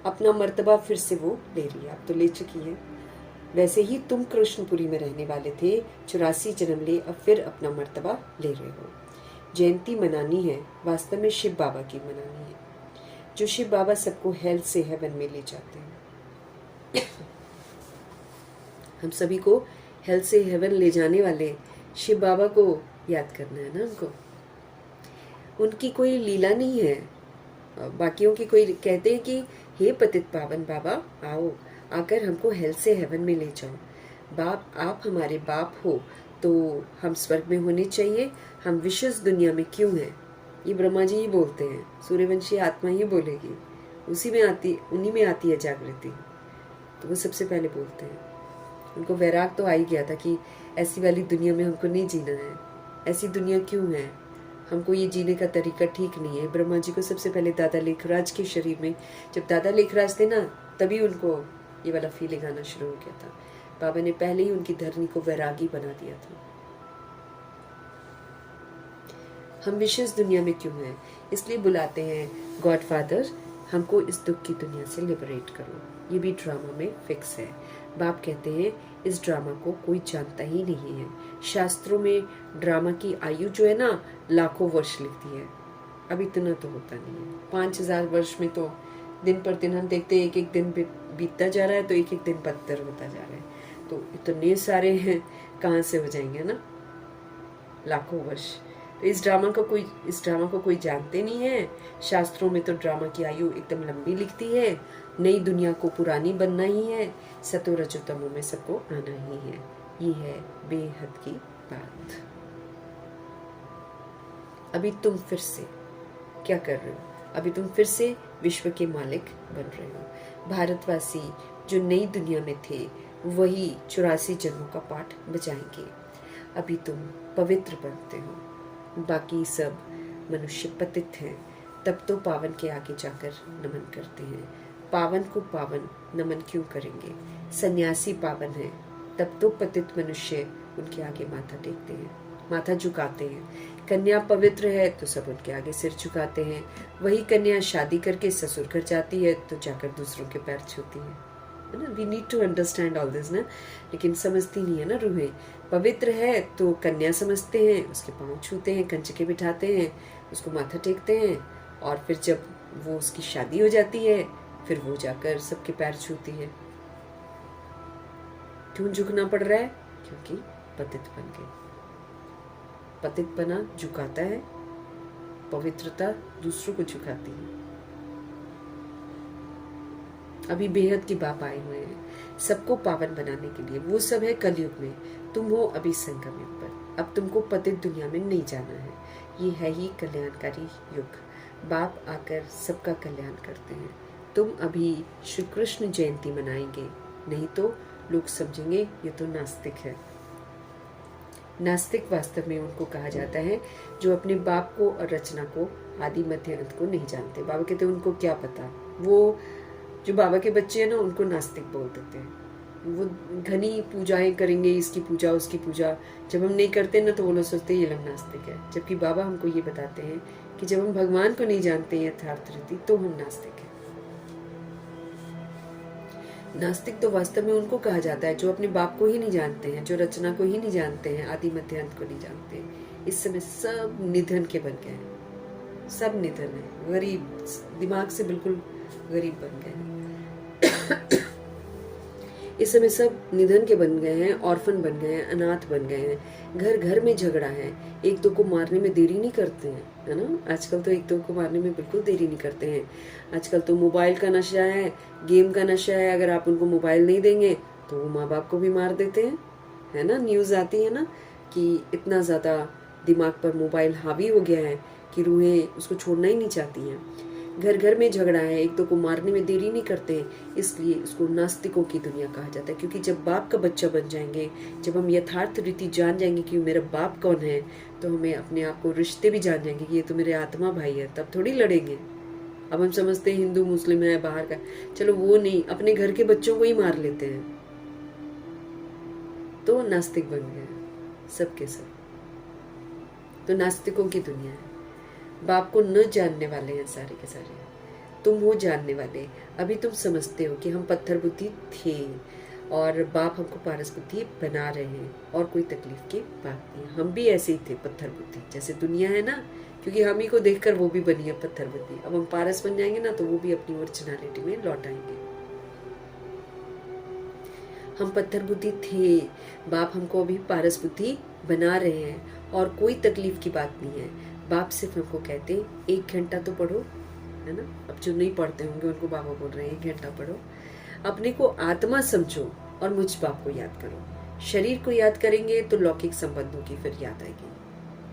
अपना मर्तबा फिर से वो ले रही है, अब तो ले चुकी है। वैसे ही तुम कृष्णपुरी में रहने वाले थे, 84 जन्म ले, अब फिर अपना मर्तबा ले रहे हो। जयंती मनानी है, वास्तव में शिव बाबा की मनानी है, जो शिव बाबा सबको हेल से हेवन में ले जाते हैं। हम सभी को हेल से हेवन ले जाने वाले शिव बाबा को याद करना है ना हमको। उनकी कोई लीला नहीं है। बाकियों की कोई कहते हैं कि हे पतित पावन बाबा आओ, आकर हमको हेल से हेवन में ले जाओ। बाप, आप हमारे बाप हो तो हम स्वर्ग में होने चाहिए, हम विशेष दुनिया में क्यों हैं? ये ब्रह्मा जी ही बोलते हैं, सूर्यवंशी आत्मा ही बोलेगी, उन्हीं में आती है जागृति। तो वो सबसे पहले बोलते हैं। उनको वैराग तो आ ही गया था कि ऐसी वाली दुनिया में हमको नहीं जीना है। ऐसी दुनिया क्यों है? हमको ये जीने का तरीका ठीक नहीं है। ब्रह्मा जी को सबसे पहले दादा लेखराज के शरीर में, जब दादा लेखराज थे ना, तभी उनको ये वाला फीलिंग आना शुरू हो गया था। बाबा ने पहले ही उनकी धरनी को वैरागी बना दिया था। हम विशेष दुनिया में क्यों हैं? इसलिए बुलाते हैं गॉड फादर, हमको इस दुख की दुनिया से लिबरेट करो। ये भी ड्रामा में फिक्स है। बाप कहते हैं इस ड्रामा को कोई जानता ही नहीं है। शास्त्रों में ड्रामा की आयु जो है ना, लाखों वर्ष लिखती है। अब इतना तो होता नहीं है। 5000 वर्ष में तो दिन पर दिन हम देखते हैं, एक एक दिन बीतता जा रहा है तो एक एक दिन बदतर होता जा रहा है। तो इतने सारे हैं, कहाँ से हो जाएंगे ना लाखों वर्ष। तो इस ड्रामा को कोई जानते नहीं है। शास्त्रों में तो ड्रामा की आयु एकदम लंबी लिखती है। नई दुनिया को पुरानी बनना ही है, सतो रजो तमो में सबको आना ही है। ये है बेहद की बात। अभी तुम फिर से क्या कर रहे हो? अभी तुम फिर से विश्व के मालिक बन रहे हो। भारतवासी जो नई दुनिया में थे वही 84 जन्मों का पाठ बजाएंगे। अभी तुम पवित्र बनते हो, बाकी सब मनुष्य पतित हैं। तब तो पावन के आगे जाकर नमन करते हैं। पावन को पावन नमन क्यों करेंगे? सन्यासी पावन है, तब तो पतित मनुष्य उनके आगे माथा टेकते हैं, माथा झुकाते हैं। कन्या पवित्र है तो सब उनके आगे सिर झुकाते हैं। वही कन्या शादी करके ससुर घर जाती है तो जाकर दूसरों के पैर छूती है ना। We need to understand all this ना, लेकिन समझती नहीं है ना रूहें। पवित्र है तो कन्या समझते हैं, उसके पाँव छूते हैं, कंचके बिठाते हैं, उसको माथा टेकते हैं, और फिर जब वो उसकी शादी हो जाती है फिर वो जाकर सबके पैर छूती है। क्यों झुकना पड़ रहा है? क्योंकि पतित बन गए। पतित बना झुकाता है, पवित्रता दूसरों को झुकाती है। अभी बेहद की बाप आए हुए हैं सबको पावन बनाने के लिए। वो सब है कलयुग में, तुम हो अभी संगम युग पर। अब तुमको पतित दुनिया में नहीं जाना है। ये है ही कल्याणकारी युग। बाप आकर सबका कल्याण करते हैं। तुम अभी श्री कृष्ण जयंती मनाएंगे, नहीं तो लोग समझेंगे ये तो नास्तिक है। नास्तिक वास्तव में उनको कहा जाता है जो अपने बाप को और रचना को, आदि मध्य अंत को नहीं जानते। बाबा कहते हैं उनको क्या पता। वो जो बाबा के बच्चे हैं ना, उनको नास्तिक बोल देते हैं। वो घनी पूजाएं करेंगे, इसकी पूजा उसकी पूजा, जब हम नहीं करते ना तो वो लोग सोचते हैं ये लोग नास्तिक है। जबकि बाबा हमको ये बताते हैं कि जब हम भगवान को नहीं जानते हैं यथार्थ रीति तो हम नास्तिक हैं। नास्तिक तो वास्तव में उनको कहा जाता है जो अपने बाप को ही नहीं जानते हैं, जो रचना को ही नहीं जानते हैं, आदि मध्य अंत को नहीं जानते। इस समय सब निधन के बन गए हैं, सब निधन है, गरीब, दिमाग से बिल्कुल गरीब बन गए हैं। इस समय सब निधन के बन गए हैं, ऑर्फन बन गए हैं, अनाथ बन गए हैं। घर घर में झगड़ा है, एक दो को मारने में देरी नहीं करते हैं, है ना। आजकल तो एक दो को मारने में बिल्कुल देरी नहीं करते हैं। आजकल तो मोबाइल का नशा है, गेम का नशा है। अगर आप उनको मोबाइल नहीं देंगे तो वो माँ बाप को भी मार देते हैं, है ना। न्यूज़ आती है ना कि इतना ज़्यादा दिमाग पर मोबाइल हावी हो गया है कि रूहें उसको छोड़ना ही नहीं चाहती हैं। घर घर में झगड़ा है, एक दो को मारने में देरी नहीं करते, इसलिए इसको नास्तिकों की दुनिया कहा जाता है। क्योंकि जब बाप का बच्चा बन जाएंगे, जब हम यथार्थ रीति जान जाएंगे कि मेरा बाप कौन है, तो हमें अपने आप को रिश्ते भी जान जाएंगे कि ये तो मेरे आत्मा भाई है, तब थोड़ी लड़ेंगे। अब हम समझते हैं हिंदू मुस्लिम है, बाहर का, चलो वो नहीं, अपने घर के बच्चों को ही मार लेते हैं, तो नास्तिक बन गए सबके सब। तो नास्तिकों की दुनिया है। बाप को न जानने वाले हैं सारे के सारे, तुम हो जानने वाले। अभी तुम समझते हो कि हम पत्थर बुद्धि थे और बाप हमको पारस बुद्धि बना रहे हैं, और कोई तकलीफ की बात नहीं। हम भी ऐसे ही थे, पत्थर बुद्धि जैसे दुनिया है ना, क्योंकि हम ही को देखकर वो भी बनी है पत्थर बुद्धि। अब हम पारस बन जाएंगे ना तो वो भी अपनी ओरिजिनलिटी में लौट आएंगे। हम पत्थर बुद्धि थे, बाप हमको अभी पारस बुद्धि बना रहे हैं, और कोई तकलीफ की बात नहीं है। बाप सिर्फ हमको कहते हैं 1 घंटा तो पढ़ो, है ना। अब जो नहीं पढ़ते होंगे उनको बाबा बोल रहे हैं 1 घंटा पढ़ो, अपने को आत्मा समझो और मुझ बाप को याद करो। शरीर को याद करेंगे तो लौकिक संबंधों की फिर याद आएगी,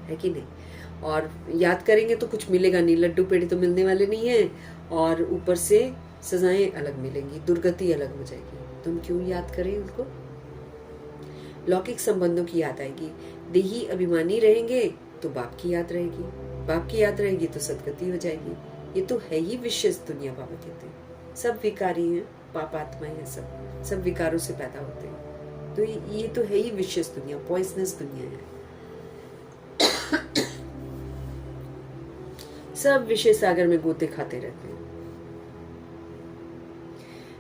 है कि नहीं। और याद करेंगे तो कुछ मिलेगा नहीं, लड्डू पेड़े तो मिलने वाले नहीं है, और ऊपर से सजाएं अलग मिलेंगी, दुर्गति अलग हो जाएगी। तो हम क्यों याद करें उनको। लौकिक संबंधों की याद आएगी। देही अभिमानी रहेंगे तो बाप की याद रहेगी, बाप की याद रहेगी तो सदगति हो जाएगी। ये तो है ही विशेष दुनिया, बाबा कहते हैं। सब विकारी हैं, पाप आत्माएं हैं, सब विकारों से पैदा होते हैं। तो ये तो है ही विशेष दुनिया, पॉइजनस दुनिया है। सब विषय सागर में गोते खाते रहते हैं।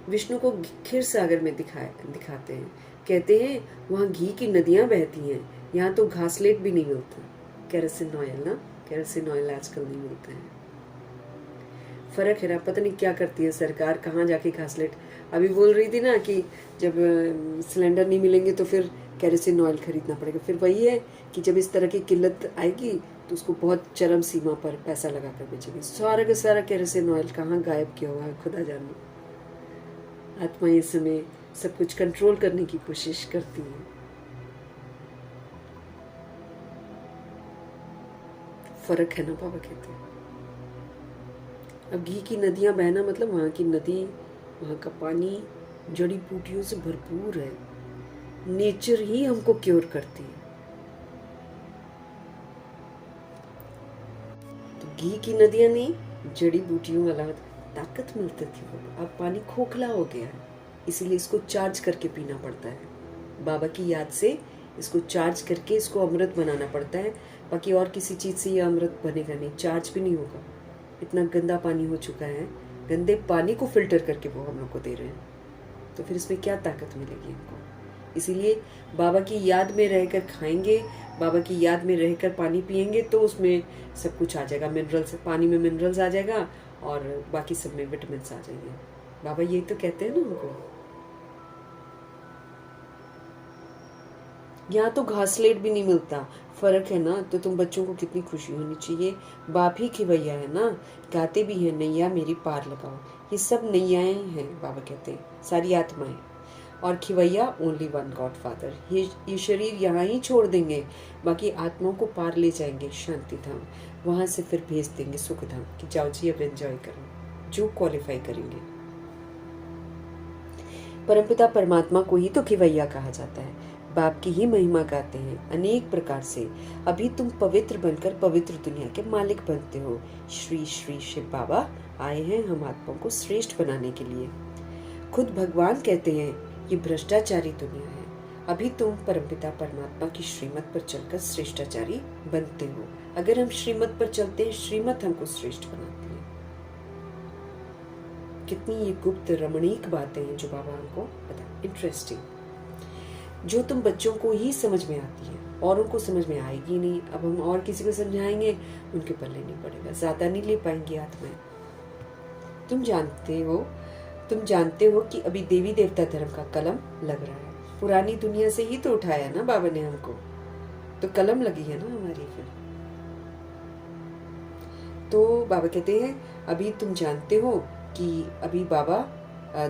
विष्णु को क्षीर सागर में दिखाते हैं, कहते हैं वहां घी की नदियां बहती हैं, यहाँ तो घासलेट भी नहीं मिलता। केरोसिन ऑयल ना, केरोसिन ऑयल आजकल नहीं मिलता है। फर्क है ना, पता नहीं क्या करती है सरकार, कहाँ जाके घासलेट। अभी बोल रही थी ना कि जब सिलेंडर नहीं मिलेंगे तो फिर केरोसिन ऑयल खरीदना पड़ेगा। फिर वही है कि जब इस तरह की किल्लत आएगी तो उसको बहुत चरम सीमा पर पैसा लगा कर बेचेंगे। सारा का सारा केरोसिन ऑयल कहाँ गायब किया हुआ है, खुदा जाने। आत्मा इस समय सब कुछ कंट्रोल करने की कोशिश करती है। फर्क है ना, बाबा कहते हैं। अब घी की नदियां बहना मतलब वहां की नदी, वहां का पानी जड़ी बूटियों से भरपूर है। नेचर ही हमको क्योर करती है। तो घी की नदियां नहीं, जड़ी बूटियों वाला ताकत मिलती थी। अब पानी खोखला हो गया है, इसीलिए इसको चार्ज करके पीना पड़ता है। बाबा की याद से इसको चार्ज करके इसको अमृत बनाना पड़ता है। बाकी और किसी चीज से ये अमृत बनेगा नहीं, चार्ज भी नहीं होगा। इतना गंदा पानी हो चुका है, गंदे पानी को फिल्टर करके वो हम लोग को दे रहे हैं, तो फिर इसमें क्या ताकत मिलेगी हमको। इसीलिए बाबा की याद में रहकर खाएंगे, बाबा की याद में रहकर पानी पिएंगे तो उसमें सब कुछ आ जाएगा। मिनरल्स, पानी में मिनरल्स आ जाएगा और बाकी सब में विटामिन आ जाएंगे। बाबा यही तो कहते हैं ना हमको। यहाँ तो घासलेट भी नहीं मिलता। फर्क है ना। तो तुम बच्चों को कितनी खुशी होनी चाहिए, बाप ही खिवैया है ना। गाते भी हैं नैया मेरी पार लगाओ। ये सब नैयाएं हैं, बाबा कहते हैं, सारी आत्माएं। और खिवैया ओनली वन गॉड फादर। ये शरीर यहाँ ही छोड़ देंगे, बाकी आत्माओं को पार ले जाएंगे शांति धाम। वहां से फिर भेज देंगे सुख धाम कि जाओ जी अब एंजॉय करो, जो क्वालिफाई करेंगे। परमपिता परमात्मा को ही तो खिवैया कहा जाता है। बाप की ही महिमा गाते हैं अनेक प्रकार से। अभी तुम पवित्र बनकर पवित्र दुनिया के मालिक बनते हो। श्री श्री शिव बाबा आए हैं हम आत्माओं को श्रेष्ठ बनाने के लिए। खुद भगवान कहते हैं ये भ्रष्टाचारी दुनिया है। अभी तुम परमपिता परमात्मा की श्रीमत पर चलकर श्रेष्ठाचारी बनते हो। अगर हम श्रीमत पर चलते हैं, श्रीमत हमको श्रेष्ठ बनाती है। कितनी ये गुप्त रमणीक बातें हैं जो बाबा हमको बता। इंटरेस्टिंग, जो तुम बच्चों को ही समझ में आती है, औरों को समझ में आएगी नहीं। अब हम और किसी को समझाएंगे, उनके पल्ले नहीं पड़ेगा, ज्यादा नहीं ले पाएंगी आत्माएं। तुम जानते हो कि अभी देवी देवता धर्म का कलम लग रहा है। पुरानी दुनिया से ही तो उठाया ना बाबा ने हमको, तो कलम लगी है ना हमारी फिर। तो बाबा कहते हैं अभी तुम जानते हो कि अभी बाबा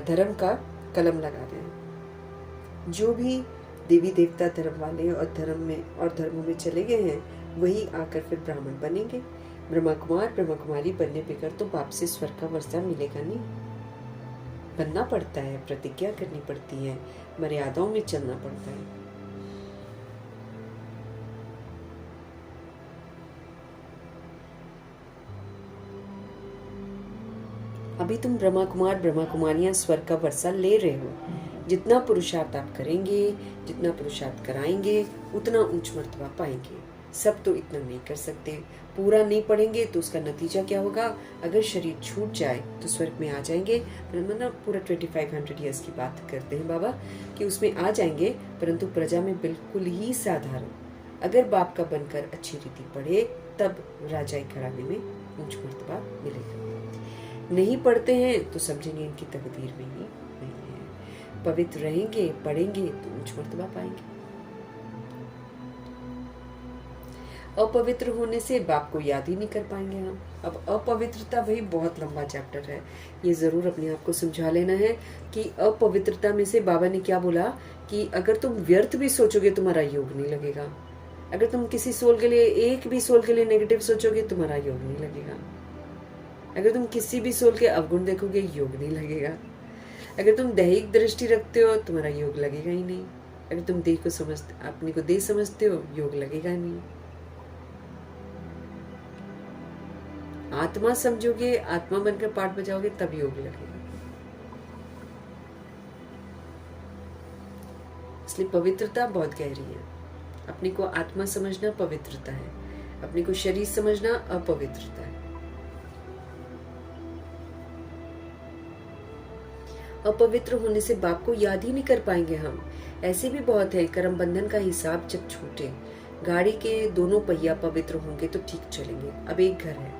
धर्म का कलम लगा रहे हैं। जो भी देवी देवता धर्म वाले और धर्मों में चले गए हैं, वही आकर फिर ब्राह्मण बनेंगे। ब्रह्मा कुमार ब्रह्मा कुमारी बनने पे कर तो बाप से स्वर्ग का वर्षा मिलेगा नहीं। बनना पड़ता है, प्रतिज्ञा करनी पड़ती है, मर्यादाओं में चलना पड़ता है। अभी तुम ब्रह्मा कुमारियां स्वर्ग का वर्षा ले रहे हो। जितना पुरुषार्थ आप करेंगे, जितना पुरुषार्थ कराएंगे, उतना उच्च मर्तबा पाएंगे। सब तो इतना नहीं कर सकते, पूरा नहीं पढ़ेंगे तो उसका नतीजा क्या होगा? अगर शरीर छूट जाए तो स्वर्ग में आ जाएंगे, परंतु पूरा 2500 ईयर्स की बात करते हैं बाबा कि उसमें आ जाएंगे, परंतु प्रजा में बिल्कुल ही साधारण। अगर बाप का बनकर अच्छी रीति पढ़े तब राजाई घराने में उच्च मर्तबा मिलेगा। नहीं पढ़ते हैं तो समझेंगे इनकी तकदीर में ही नहीं है। पवित्र रहेंगे, पढ़ेंगे तो उच्च मर्तबा पाएंगे। अपवित्र होने से बाप को याद ही नहीं कर पाएंगे हम। अब अपवित्रता भाई बहुत लंबा चैप्टर है, ये जरूर अपने आप को समझा लेना है कि अपवित्रता में से बाबा ने क्या बोला कि अगर तुम व्यर्थ भी सोचोगे तुम्हारा योग नहीं लगेगा। अगर तुम किसी सोल के लिए, एक भी सोल के लिए नेगेटिव सोचोगे तुम्हारा योग नहीं लगेगा। अगर तुम किसी भी सोल के अवगुण देखोगे योग नहीं लगेगा। अगर तुम दैहिक दृष्टि रखते हो तुम्हारा योग लगेगा ही नहीं। अगर तुम देह को समझते, अपने को देह समझते हो, योग लगेगा ही नहीं। आत्मा समझोगे, आत्मा बनकर पाठ बजाओगे तब योग लगेगा। इसलिए पवित्रता बहुत गहरी है। अपने को आत्मा समझना पवित्रता है, अपने को शरीर समझना अपवित्रता है। अपवित्र होने से बाप को याद ही नहीं कर पाएंगे हम। ऐसे भी बहुत है, कर्म बंधन का हिसाब जब छूटे, गाड़ी के दोनों पहिया पवित्र होंगे तो ठीक चलेंगे। अब एक घर है,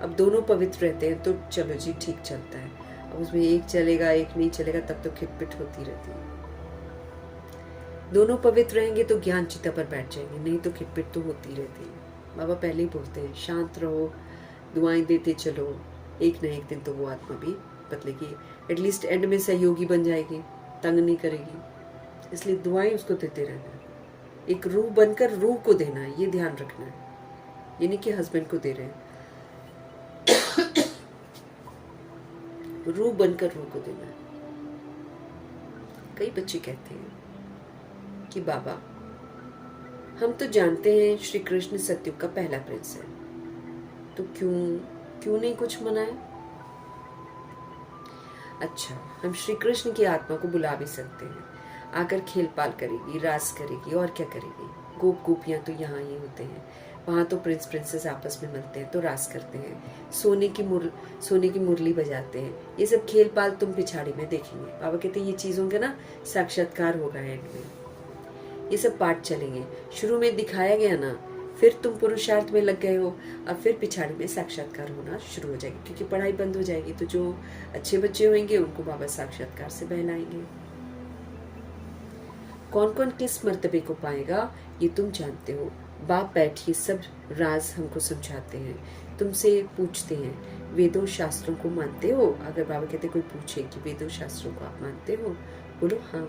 अब दोनों पवित्र रहते हैं तो चलो जी ठीक चलता है। अब उसमें एक चलेगा एक नहीं चलेगा तब तो खिटपिट होती रहती है। दोनों पवित्र रहेंगे तो ज्ञान चिता पर बैठ जाएंगे, नहीं तो खिटपिट तो होती रहती है। बाबा पहले ही बोलते हैं शांत रहो, दुआएं देते चलो, एक न एक दिन तो वो आत्मा भी बदलेगी। एटलीस्ट एंड में सहयोगी बन जाएगी, तंग नहीं करेगी। इसलिए दुआएं उसको देते रहना है। एक रूह बनकर रूह को देना है, ये ध्यान रखना है। ये नहीं कि हस्बैंड को दे रहे हैं, रूह बनकर रूह को देना है। कई बच्चे कहते हैं कि बाबा हम तो जानते हैं श्री कृष्ण सतयुग का पहला प्रिंस है, तो क्यों नहीं कुछ मनाए? अच्छा, हम श्री कृष्ण की आत्मा को बुला भी सकते हैं, आकर खेल पाल करेगी, रास करेगी और क्या करेगी। गोप गोपियां तो यहाँ ही होते हैं, वहाँ तो प्रिंस प्रिंसेस आपस में मिलते हैं तो रास करते हैं, सोने की मुरली बजाते हैं। ये सब खेल पाल तुम पिछाड़ी में देखेंगे। बाबा कहते हैं ये चीज़ों का ना साक्षात्कार होगा एंड में, ये सब पाठ चलेंगे। शुरू में दिखाया गया ना, फिर तुम पुरुषार्थ में लग गए हो, अब फिर पिछाड़ी में साक्षात्कार होना शुरू हो जाएगी, क्योंकि पढ़ाई बंद हो जाएगी। तो जो अच्छे बच्चे होंगे उनको बाबा साक्षात्कार से बहलाएंगे। कौन कौन किस मर्तबे को पाएगा ये तुम जानते हो। बाप बैठिए सब राज हमको समझाते हैं, तुमसे पूछते हैं वेदों शास्त्रों को मानते हो। अगर बाबा कहते कोई पूछे कि वेदों शास्त्रों को आप मानते हो, बोलो हाँ,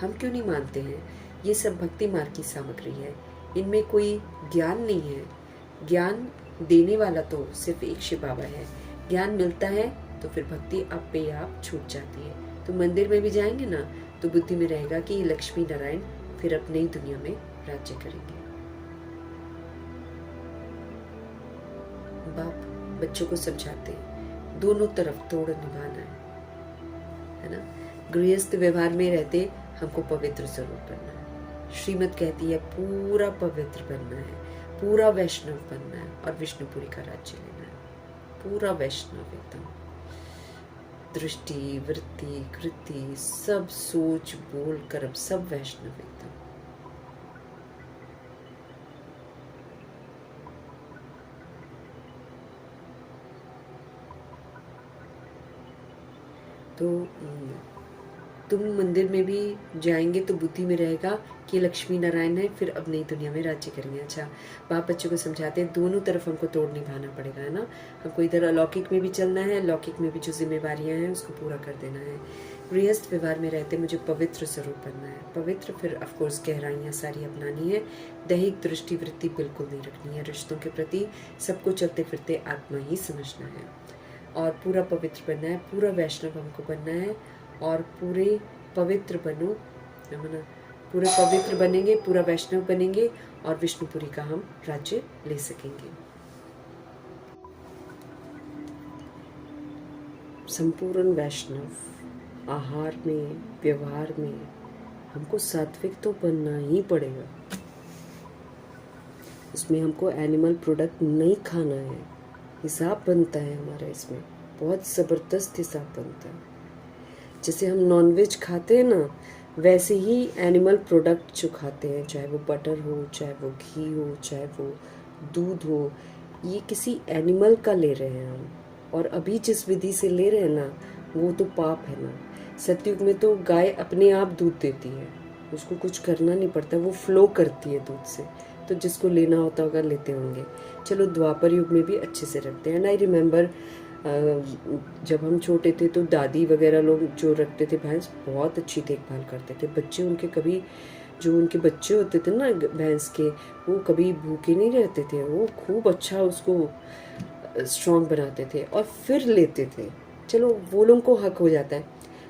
हम क्यों नहीं मानते हैं। ये सब भक्ति मार्ग की सामग्री है, इनमें कोई ज्ञान नहीं है। ज्ञान देने वाला तो सिर्फ एक शिव बाबा है। ज्ञान मिलता है तो फिर भक्ति आप पे आप छूट जाती है। तो मंदिर में भी जाएंगे ना तो बुद्धि में रहेगा कि लक्ष्मी नारायण फिर अब नई दुनिया में राज्य करेंगे। बाप बच्चों को समझाते हैं दोनों तरफ तोड़ निभाना है ना। गृहस्थ व्यवहार में रहते हमको पवित्र जरूर बनना है। श्रीमत कहती है पूरा पवित्र बनना है, पूरा वैष्णव बनना है और विष्णुपुरी का राज्य लेना है, पूरा वैष्णव एकदम। दृष्टि, वृत्ति, कृति, सब सोच, बोल, कर्म, सब वैष्णव एकदम। तो तुम मंदिर में भी जाएंगे तो बुद्धि में रहेगा कि लक्ष्मी नारायण है, फिर अब नई दुनिया में राज्य करेंगे। अच्छा, बाप बच्चों को समझाते हैं दोनों तरफ हमको तोड़ निभाना पड़ेगा, है ना। हमको इधर अलौकिक में भी चलना है, लौकिक में भी जो जिम्मेवारियां हैं उसको पूरा कर देना है। गृहस्थ व्यवहार में रहते मुझे पवित्र स्वरूप बनना है। पवित्र फिर ऑफकोर्स गहराइयाँ सारी अपनानी है। दैहिक दृष्टि वृत्ति बिल्कुल नहीं रखनी है। रिश्तों के प्रति सबको चलते फिरते आत्मा ही समझना है और पूरा पवित्र बनना है। पूरा वैष्णव हमको बनना है और पूरे पवित्र बनो, है ना। पूरे पवित्र बनेंगे, पूरा वैष्णव बनेंगे और विष्णुपुरी का हम राज्य ले सकेंगे। संपूर्ण वैष्णव आहार में, व्यवहार में हमको सात्विक तो बनना ही पड़ेगा। इसमें हमको एनिमल प्रोडक्ट नहीं खाना है। हिसाब बनता है हमारा, इसमें बहुत ज़बरदस्त हिसाब बनता है। जैसे हम नॉनवेज खाते हैं ना, वैसे ही एनिमल प्रोडक्ट जो खाते हैं, चाहे वो बटर हो, चाहे वो घी हो, चाहे वो दूध हो, ये किसी एनिमल का ले रहे हैं हम। और अभी जिस विधि से ले रहे हैं ना, वो तो पाप है ना। सतयुग में तो गाय अपने आप दूध देती है, उसको कुछ करना नहीं पड़ता, वो फ्लो करती है दूध से। तो जिसको लेना होता होगा लेते होंगे। चलो द्वापर युग में भी अच्छे से रखते हैं। एंड आई रिमेम्बर जब हम छोटे थे तो दादी वगैरह लोग जो रखते थे भैंस, बहुत अच्छी देखभाल करते थे। बच्चे उनके कभी, जो उनके बच्चे होते थे ना भैंस के, वो कभी भूखे नहीं रहते थे। वो खूब अच्छा उसको स्ट्रॉन्ग बनाते थे और फिर लेते थे। चलो वो लोगों को हक हो जाता है,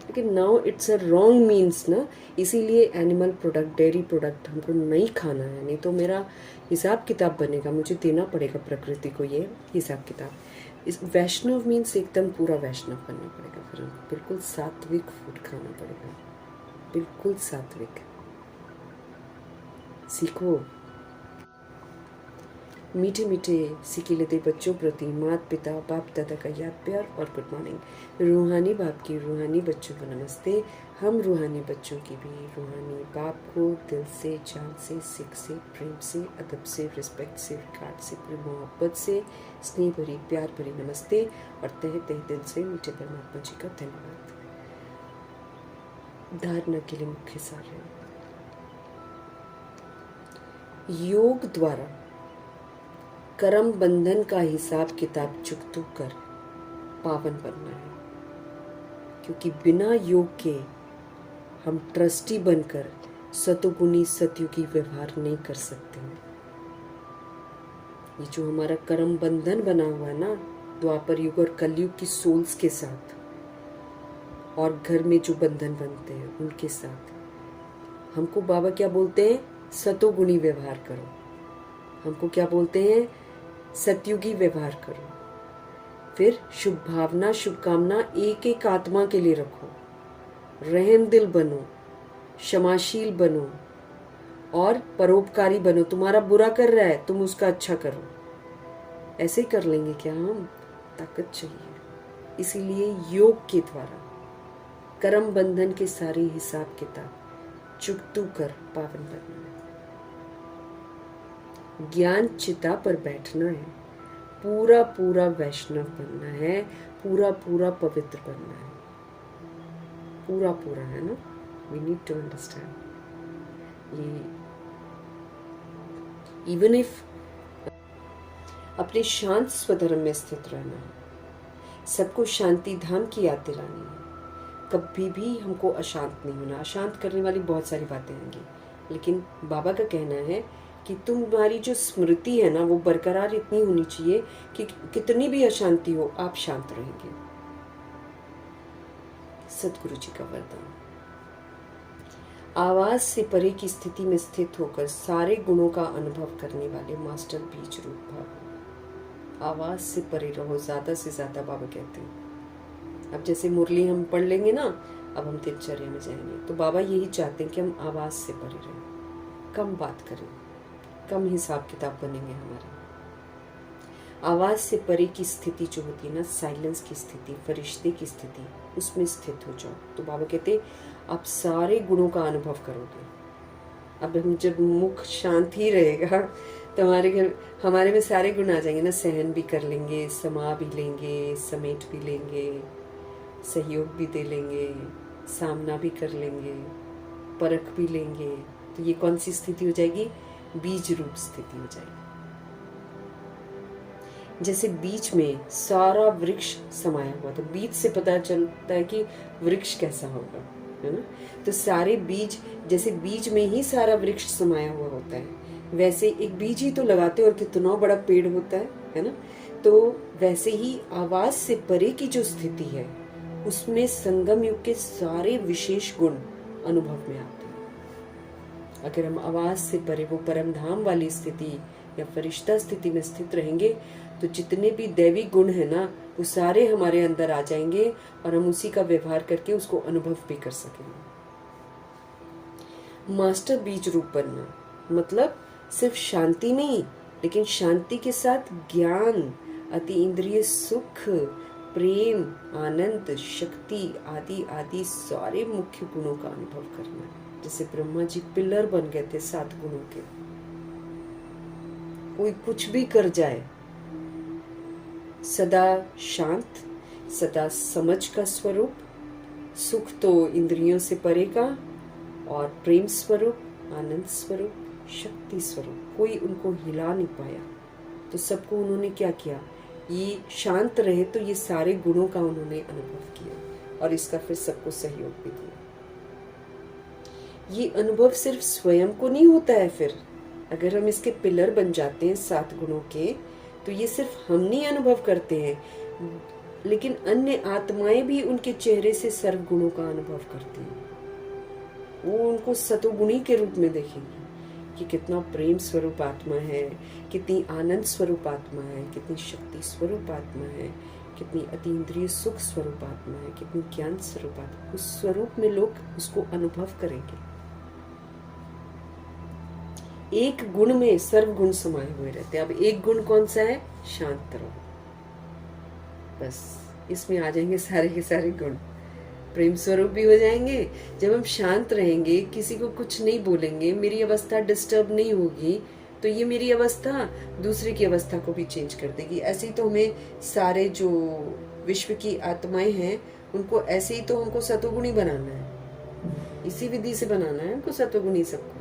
लेकिन now it's a wrong means ना। इसीलिए एनिमल प्रोडक्ट, डेयरी प्रोडक्ट हमको नहीं खाना है, नहीं तो मेरा हिसाब किताब बनेगा, मुझे देना पड़ेगा प्रकृति को ये हिसाब किताब। इस वैष्णव मीन्स एकदम पूरा वैष्णव बनना पड़ेगा। फिर बिल्कुल सात्विक फूड खाना पड़ेगा, बिल्कुल सात्विक। सीखो। मीठे मीठे सिकिलते बच्चों प्रति माता पिता बाप दादा का याद प्यार और गुड मॉर्निंग। रूहानी बाप की रूहानी बच्चों को नमस्ते। हम रूहानी बच्चों की भी रूहानी बाप को दिल से, जान से, सिख से, प्रेम से, अदब से, रिस्पेक्ट से, रिगार्ड से, पूरी मोहब्बत से, स्नेह भरी प्यार भरी नमस्ते और तहे तहे दिल से मीठे परमात्मा जी का धन्यवाद। धारणा के लिए मुख्य सार है, योग द्वारा कर्म बंधन का हिसाब किताब चुकतू कर पावन बनना है। क्योंकि बिना योग के हम ट्रस्टी बनकर सतोगुणी सतयुगी व्यवहार नहीं कर सकते हैं। ये जो हमारा कर्म बंधन बना हुआ है ना, द्वापर युग और कलयुग की सोल्स के साथ, और घर में जो बंधन बनते हैं उनके साथ, हमको बाबा क्या बोलते हैं? सतोगुणी व्यवहार करो। हमको क्या बोलते हैं? सतयुगी व्यवहार करो। फिर शुभ भावना, शुभकामना एक एक आत्मा के लिए रखो। रहम दिल बनो, क्षमाशील बनो और परोपकारी बनो। तुम्हारा बुरा कर रहा है, तुम उसका अच्छा करो। ऐसे कर लेंगे क्या हम? ताकत चाहिए। इसीलिए योग के द्वारा कर्म बंधन के सारे हिसाब किताब चुकतू कर पावन बनना है। ज्ञान चिता पर बैठना है। पूरा पूरा वैष्णव बनना है, पूरा पूरा पवित्र बनना है। पूरा पूरा, है ना। वी नीड टू अंडरस्टैंड ये। इवन इफ अपने शांत स्वधर्म में स्थित रहना है, सबको शांति धाम की याद दिलानी है। कभी भी हमको अशांत नहीं होना। अशांत करने वाली बहुत सारी बातें आएंगी, लेकिन बाबा का कहना है कि तुम्हारी जो स्मृति है ना, वो बरकरार इतनी होनी चाहिए कि कितनी भी अशांति हो आप शांत रहेंगे। सतगुरु जी का वरदान। आवाज से परे की स्थिति में स्थित होकर सारे गुणों का अनुभव करने वाले मास्टर बीज रूप भाव। आवाज से परे रहो, ज्यादा से ज्यादा बाबा कहते हैं। अब जैसे मुरली हम पढ़ लेंगे ना, अब हम दिनचर्या में जाएंगे, तो बाबा यही चाहते हैं कि हम आवाज से परे रहें, कम बात करें, कम हिसाब किताब बनेंगे हमारे। आवाज से परे की स्थिति जो होती है ना, साइलेंस की स्थिति, फरिश्ते की स्थिति, उसमें स्थित हो जाओ। तो बाबा कहते आप सारे गुणों का अनुभव करोगे। अब हम जब मुख शांत ही रहेगा तो हमारे में सारे गुण आ जाएंगे ना। सहन भी कर लेंगे, समा भी लेंगे, समेट भी लेंगे, सहयोग भी दे लेंगे, सामना भी कर लेंगे, परख भी लेंगे। तो ये कौन सी स्थिति हो जाएगी? बीज रूप स्थिति हो जाएगी। जैसे बीज में सारा वृक्ष समाया हुआ, तो बीज से पता चलता है कि वृक्ष कैसा होगा, है ना। तो सारे बीज, जैसे बीज में ही सारा वृक्ष समाया हुआ होता है, वैसे एक बीज ही तो लगाते और कितना बड़ा पेड़ होता है ना। तो वैसे ही आवाज से परे की जो स्थिति है, उसमें संगम युग के सारे विशेष गुण अनुभव में आते हैं। अगर हम आवाज से परे वो परम धाम वाली स्थिति या फरिश्ता स्थिति में स्थित रहेंगे, तो जितने भी दैवी गुण है ना, वो सारे हमारे अंदर आ जाएंगे और हम उसी का व्यवहार करके उसको अनुभव भी कर सकेंगे। मास्टर बीज रूप बनना मतलब सिर्फ शांति नहीं, लेकिन शांति के साथ ज्ञान, अति इंद्रिय सुख, प्रेम, आनंद, शक्ति आदि आदि सारे मुख्य गुणों का अनुभव करना। जैसे ब्रह्मा जी पिलर बन गए थे 7 गुणों के। कोई कुछ भी कर जाए, सदा शांत, सदा समझ का स्वरूप, सुख तो इंद्रियों से परे का, और प्रेम स्वरूप, आनंद स्वरूप, शक्ति स्वरूप, कोई उनको हिला नहीं पाया। तो सबको उन्होंने क्या किया? ये शांत रहे तो ये सारे गुणों का उन्होंने अनुभव किया और इसका फिर सबको सहयोग भी दिया। ये अनुभव सिर्फ स्वयं को नहीं होता है। फिर अगर हम इसके पिलर बन जाते हैं 7 गुणों के, तो ये सिर्फ हम नहीं अनुभव करते हैं, लेकिन अन्य आत्माएं भी उनके चेहरे से सर्व गुणों का अनुभव करती हैं। वो उनको सतोगुणी के रूप में देखेंगे कि कितना प्रेम स्वरूप आत्मा है, कितनी आनंद स्वरूप आत्मा है, कितनी शक्ति स्वरूप आत्मा है, कितनी अतीन्द्रिय सुख स्वरूप आत्मा है, कितनी ज्ञान स्वरूप आत्मा। उस स्वरूप में लोग उसको अनुभव करेंगे। एक गुण में सर्व गुण समाये हुए रहते हैं। अब एक गुण कौन सा है? शांत रहो। बस इसमें आ जाएंगे सारे के सारे गुण। प्रेम स्वरूप भी हो जाएंगे। जब हम शांत रहेंगे, किसी को कुछ नहीं बोलेंगे, मेरी अवस्था डिस्टर्ब नहीं होगी, तो ये मेरी अवस्था दूसरे की अवस्था को भी चेंज कर देगी। ऐसे ही तो हमें सारे जो विश्व की आत्माएं हैं, उनको ऐसे ही तो हमको सतोगुणी बनाना है। इसी विधि से बनाना है हमको सतोगुणी सबको।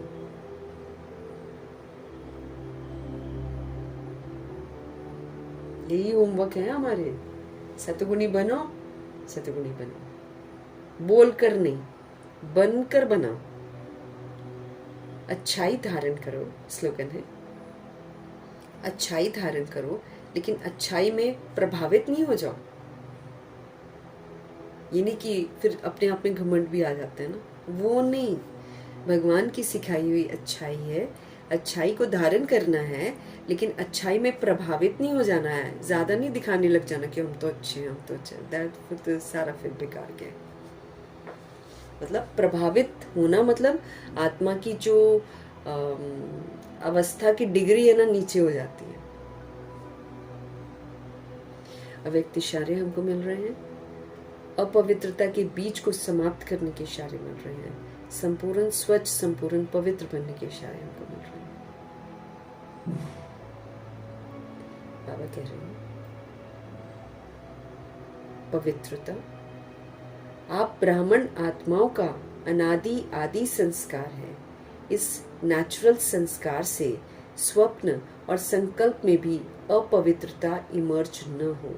यही होमवर्क है हमारे। सतोगुणी बनो, सतोगुणी बनो। बोल कर नहीं, बनकर बनाओ। अच्छाई धारण करो, स्लोगन है। अच्छाई धारण करो, लेकिन अच्छाई में प्रभावित नहीं हो जाओ। ये नहीं कि फिर अपने आप में घमंड भी आ जाता है ना, वो नहीं। भगवान की सिखाई हुई अच्छाई है। अच्छाई को धारण करना है, लेकिन अच्छाई में प्रभावित नहीं हो जाना है। ज्यादा नहीं दिखाने लग जाना कि हम तो अच्छे हैं, हम तो अच्छे हैं। दैट फिर सारा फिर बेकार गया। मतलब प्रभावित होना मतलब आत्मा की जो अवस्था की डिग्री है ना, नीचे हो जाती है। अव्यक्त इशारे हमको मिल रहे हैं। अपवित्रता के बीज को समाप्त करने के इशारे मिल रहे हैं। संपूर्ण स्वच्छ, संपूर्ण पवित्र बनने के इशारे हमको मिल रहे हैं। बाबा कह रहे हैं पवित्रता, आप ब्राह्मण आत्माओं का अनादि आदि संस्कार है। इस नेचुरल संस्कार से स्वप्न और संकल्प में भी अपवित्रता इमर्ज न हो।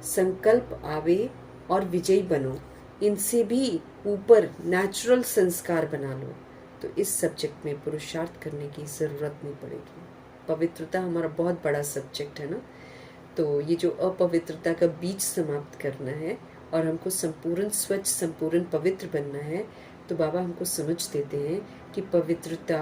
संकल्प आवे और विजयी बनो। इनसे भी ऊपर नेचुरल संस्कार बना लो, तो इस सब्जेक्ट में पुरुषार्थ करने की जरूरत नहीं पड़ेगी। पवित्रता हमारा बहुत बड़ा सब्जेक्ट है ना, तो ये जो अपवित्रता का बीज समाप्त करना है और हमको संपूर्ण स्वच्छ, संपूर्ण पवित्र बनना है, तो बाबा हमको समझ देते हैं कि पवित्रता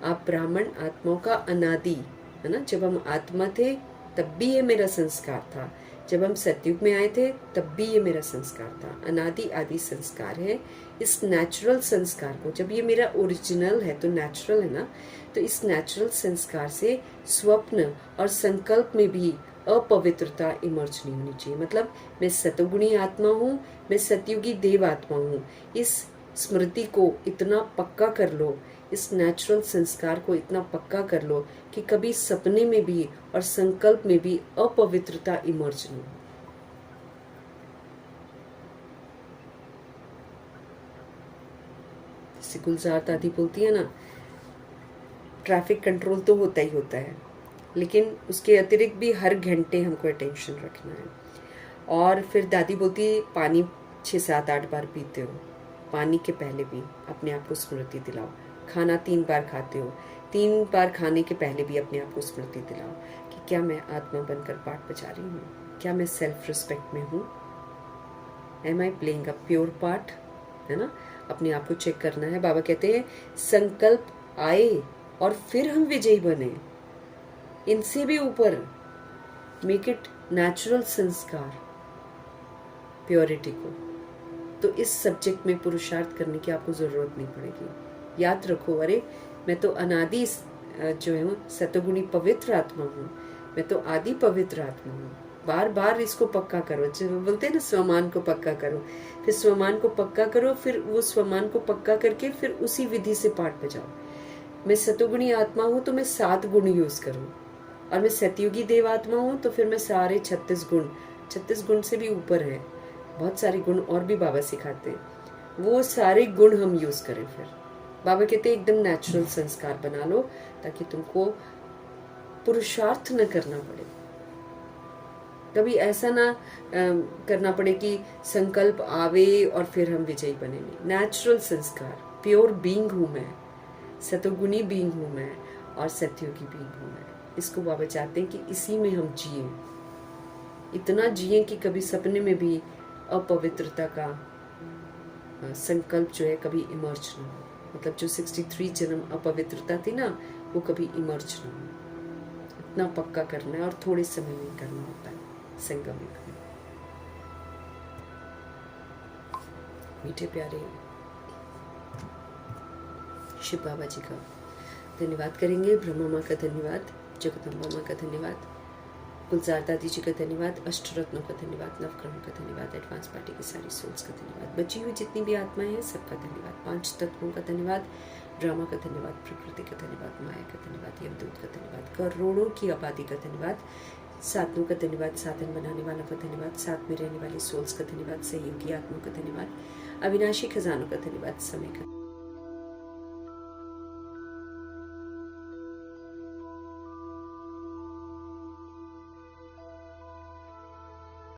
आप ब्राह्मण आत्माओं का अनादि है ना। जब हम आत्मा थे तब भी ये मेरा संस्कार था, जब हम सतयुग में आए थे तब भी ये मेरा संस्कार था। अनादि आदि संस्कार है। इस नेचुरल संस्कार को, जब ये मेरा ओरिजिनल है तो नेचुरल है ना, तो इस नेचुरल संस्कार से स्वप्न और संकल्प में भी अपवित्रता इमर्ज नहीं होनी चाहिए। मतलब मैं सतोगुणी आत्मा हूँ, मैं सतयुगी देव आत्मा हूँ। इस स्मृति को इतना पक्का कर लो, इस नेचुरल संस्कार को इतना पक्का कर लो कि कभी सपने में भी और संकल्प में भी अपवित्रता इमर्ज नहीं हो। जैसे गुलजार दादी बोलती है ना, ट्रैफिक कंट्रोल तो होता ही होता है, लेकिन उसके अतिरिक्त भी हर घंटे हमको अटेंशन रखना है। और फिर दादी बोलती है पानी 6-7-8 बार पीते हो, पानी के पहले भी अपने आप को स्मृति दिलाओ। खाना 3 बार खाते हो, 3 बार खाने के पहले भी अपने आप को स्मृति दिलाओ कि क्या मैं आत्मा बनकर पाठ बजा रही हूँ, क्या मैं सेल्फ रिस्पेक्ट में हूँ, am I playing a pure part, है ना। अपने आप को चेक करना है। बाबा कहते हैं संकल्प आए और फिर हम विजयी बने, इनसे भी ऊपर मेक इट नेचुरल संस्कार, प्योरिटी को। तो इस सब्जेक्ट में पुरुषार्थ करने की आपको जरूरत नहीं पड़ेगी। याद रखो, अरे मैं तो अनादि जो है सतोगुणी पवित्र आत्मा हूँ, मैं तो आदि पवित्र आत्मा हूँ। बार बार इसको पक्का करो। जब बोलते हैं ना स्वमान को पक्का करो, फिर स्वमान को पक्का करो, फिर वो स्वमान को पक्का करके फिर उसी विधि से पाठ बजाओ। मैं सतोगुणी आत्मा हूँ तो मैं 7 गुण यूज करूँ, और मैं सतयुगी देव आत्मा हूँ तो फिर मैं सारे 36 गुण से भी ऊपर है, बहुत सारे गुण और भी बाबा सिखाते हैं, वो सारे गुण हम यूज करें। फिर बाबा कहते हैं एकदम नेचुरल संस्कार बना लो, ताकि तुमको पुरुषार्थ न करना पड़े। कभी ऐसा ना करना पड़े कि संकल्प आवे और फिर हम विजयी बने। नहीं, नेचुरल संस्कार, प्योर बीइंग हूँ मैं, सतोगुणी बीइंग हूँ मैं, और सतयुगी बीइंग हूँ मैं। इसको बाबा चाहते हैं कि इसी में हम जिए, इतना जिए कि कभी सपने में भी अपवित्रता का संकल्प जो है कभी इमर्ज ना हो। मतलब जो 63 जन्म अपवित्रता थी ना, वो कभी इमर्ज ना हो। इतना पक्का करना है, और थोड़े समय में करना होता है संगमिक में। मीठे प्यारे शिव बाबा जी का धन्यवाद करेंगे, ब्रह्मा माँ का धन्यवाद, जगदम्बा माँ का धन्यवाद, गुलजार दादी जी का धन्यवाद, अष्टरत्नों का धन्यवाद, नवग्रहों का धन्यवाद, एडवांस पार्टी की सारी सोल्स का धन्यवाद, बची हुई जितनी भी आत्माएं हैं सबका धन्यवाद, 5 तत्वों का धन्यवाद, ड्रामा का धन्यवाद, प्रकृति का धन्यवाद, माया का धन्यवाद, यमदूत का धन्यवाद, करोड़ों की आबादी का धन्यवाद, साधनों का धन्यवाद, साधन बनाने वालों का धन्यवाद, साथ में रहने वाली सोल्स का धन्यवाद, सहयोगी आत्माओं का धन्यवाद, अविनाशी खजानों का धन्यवाद, समय का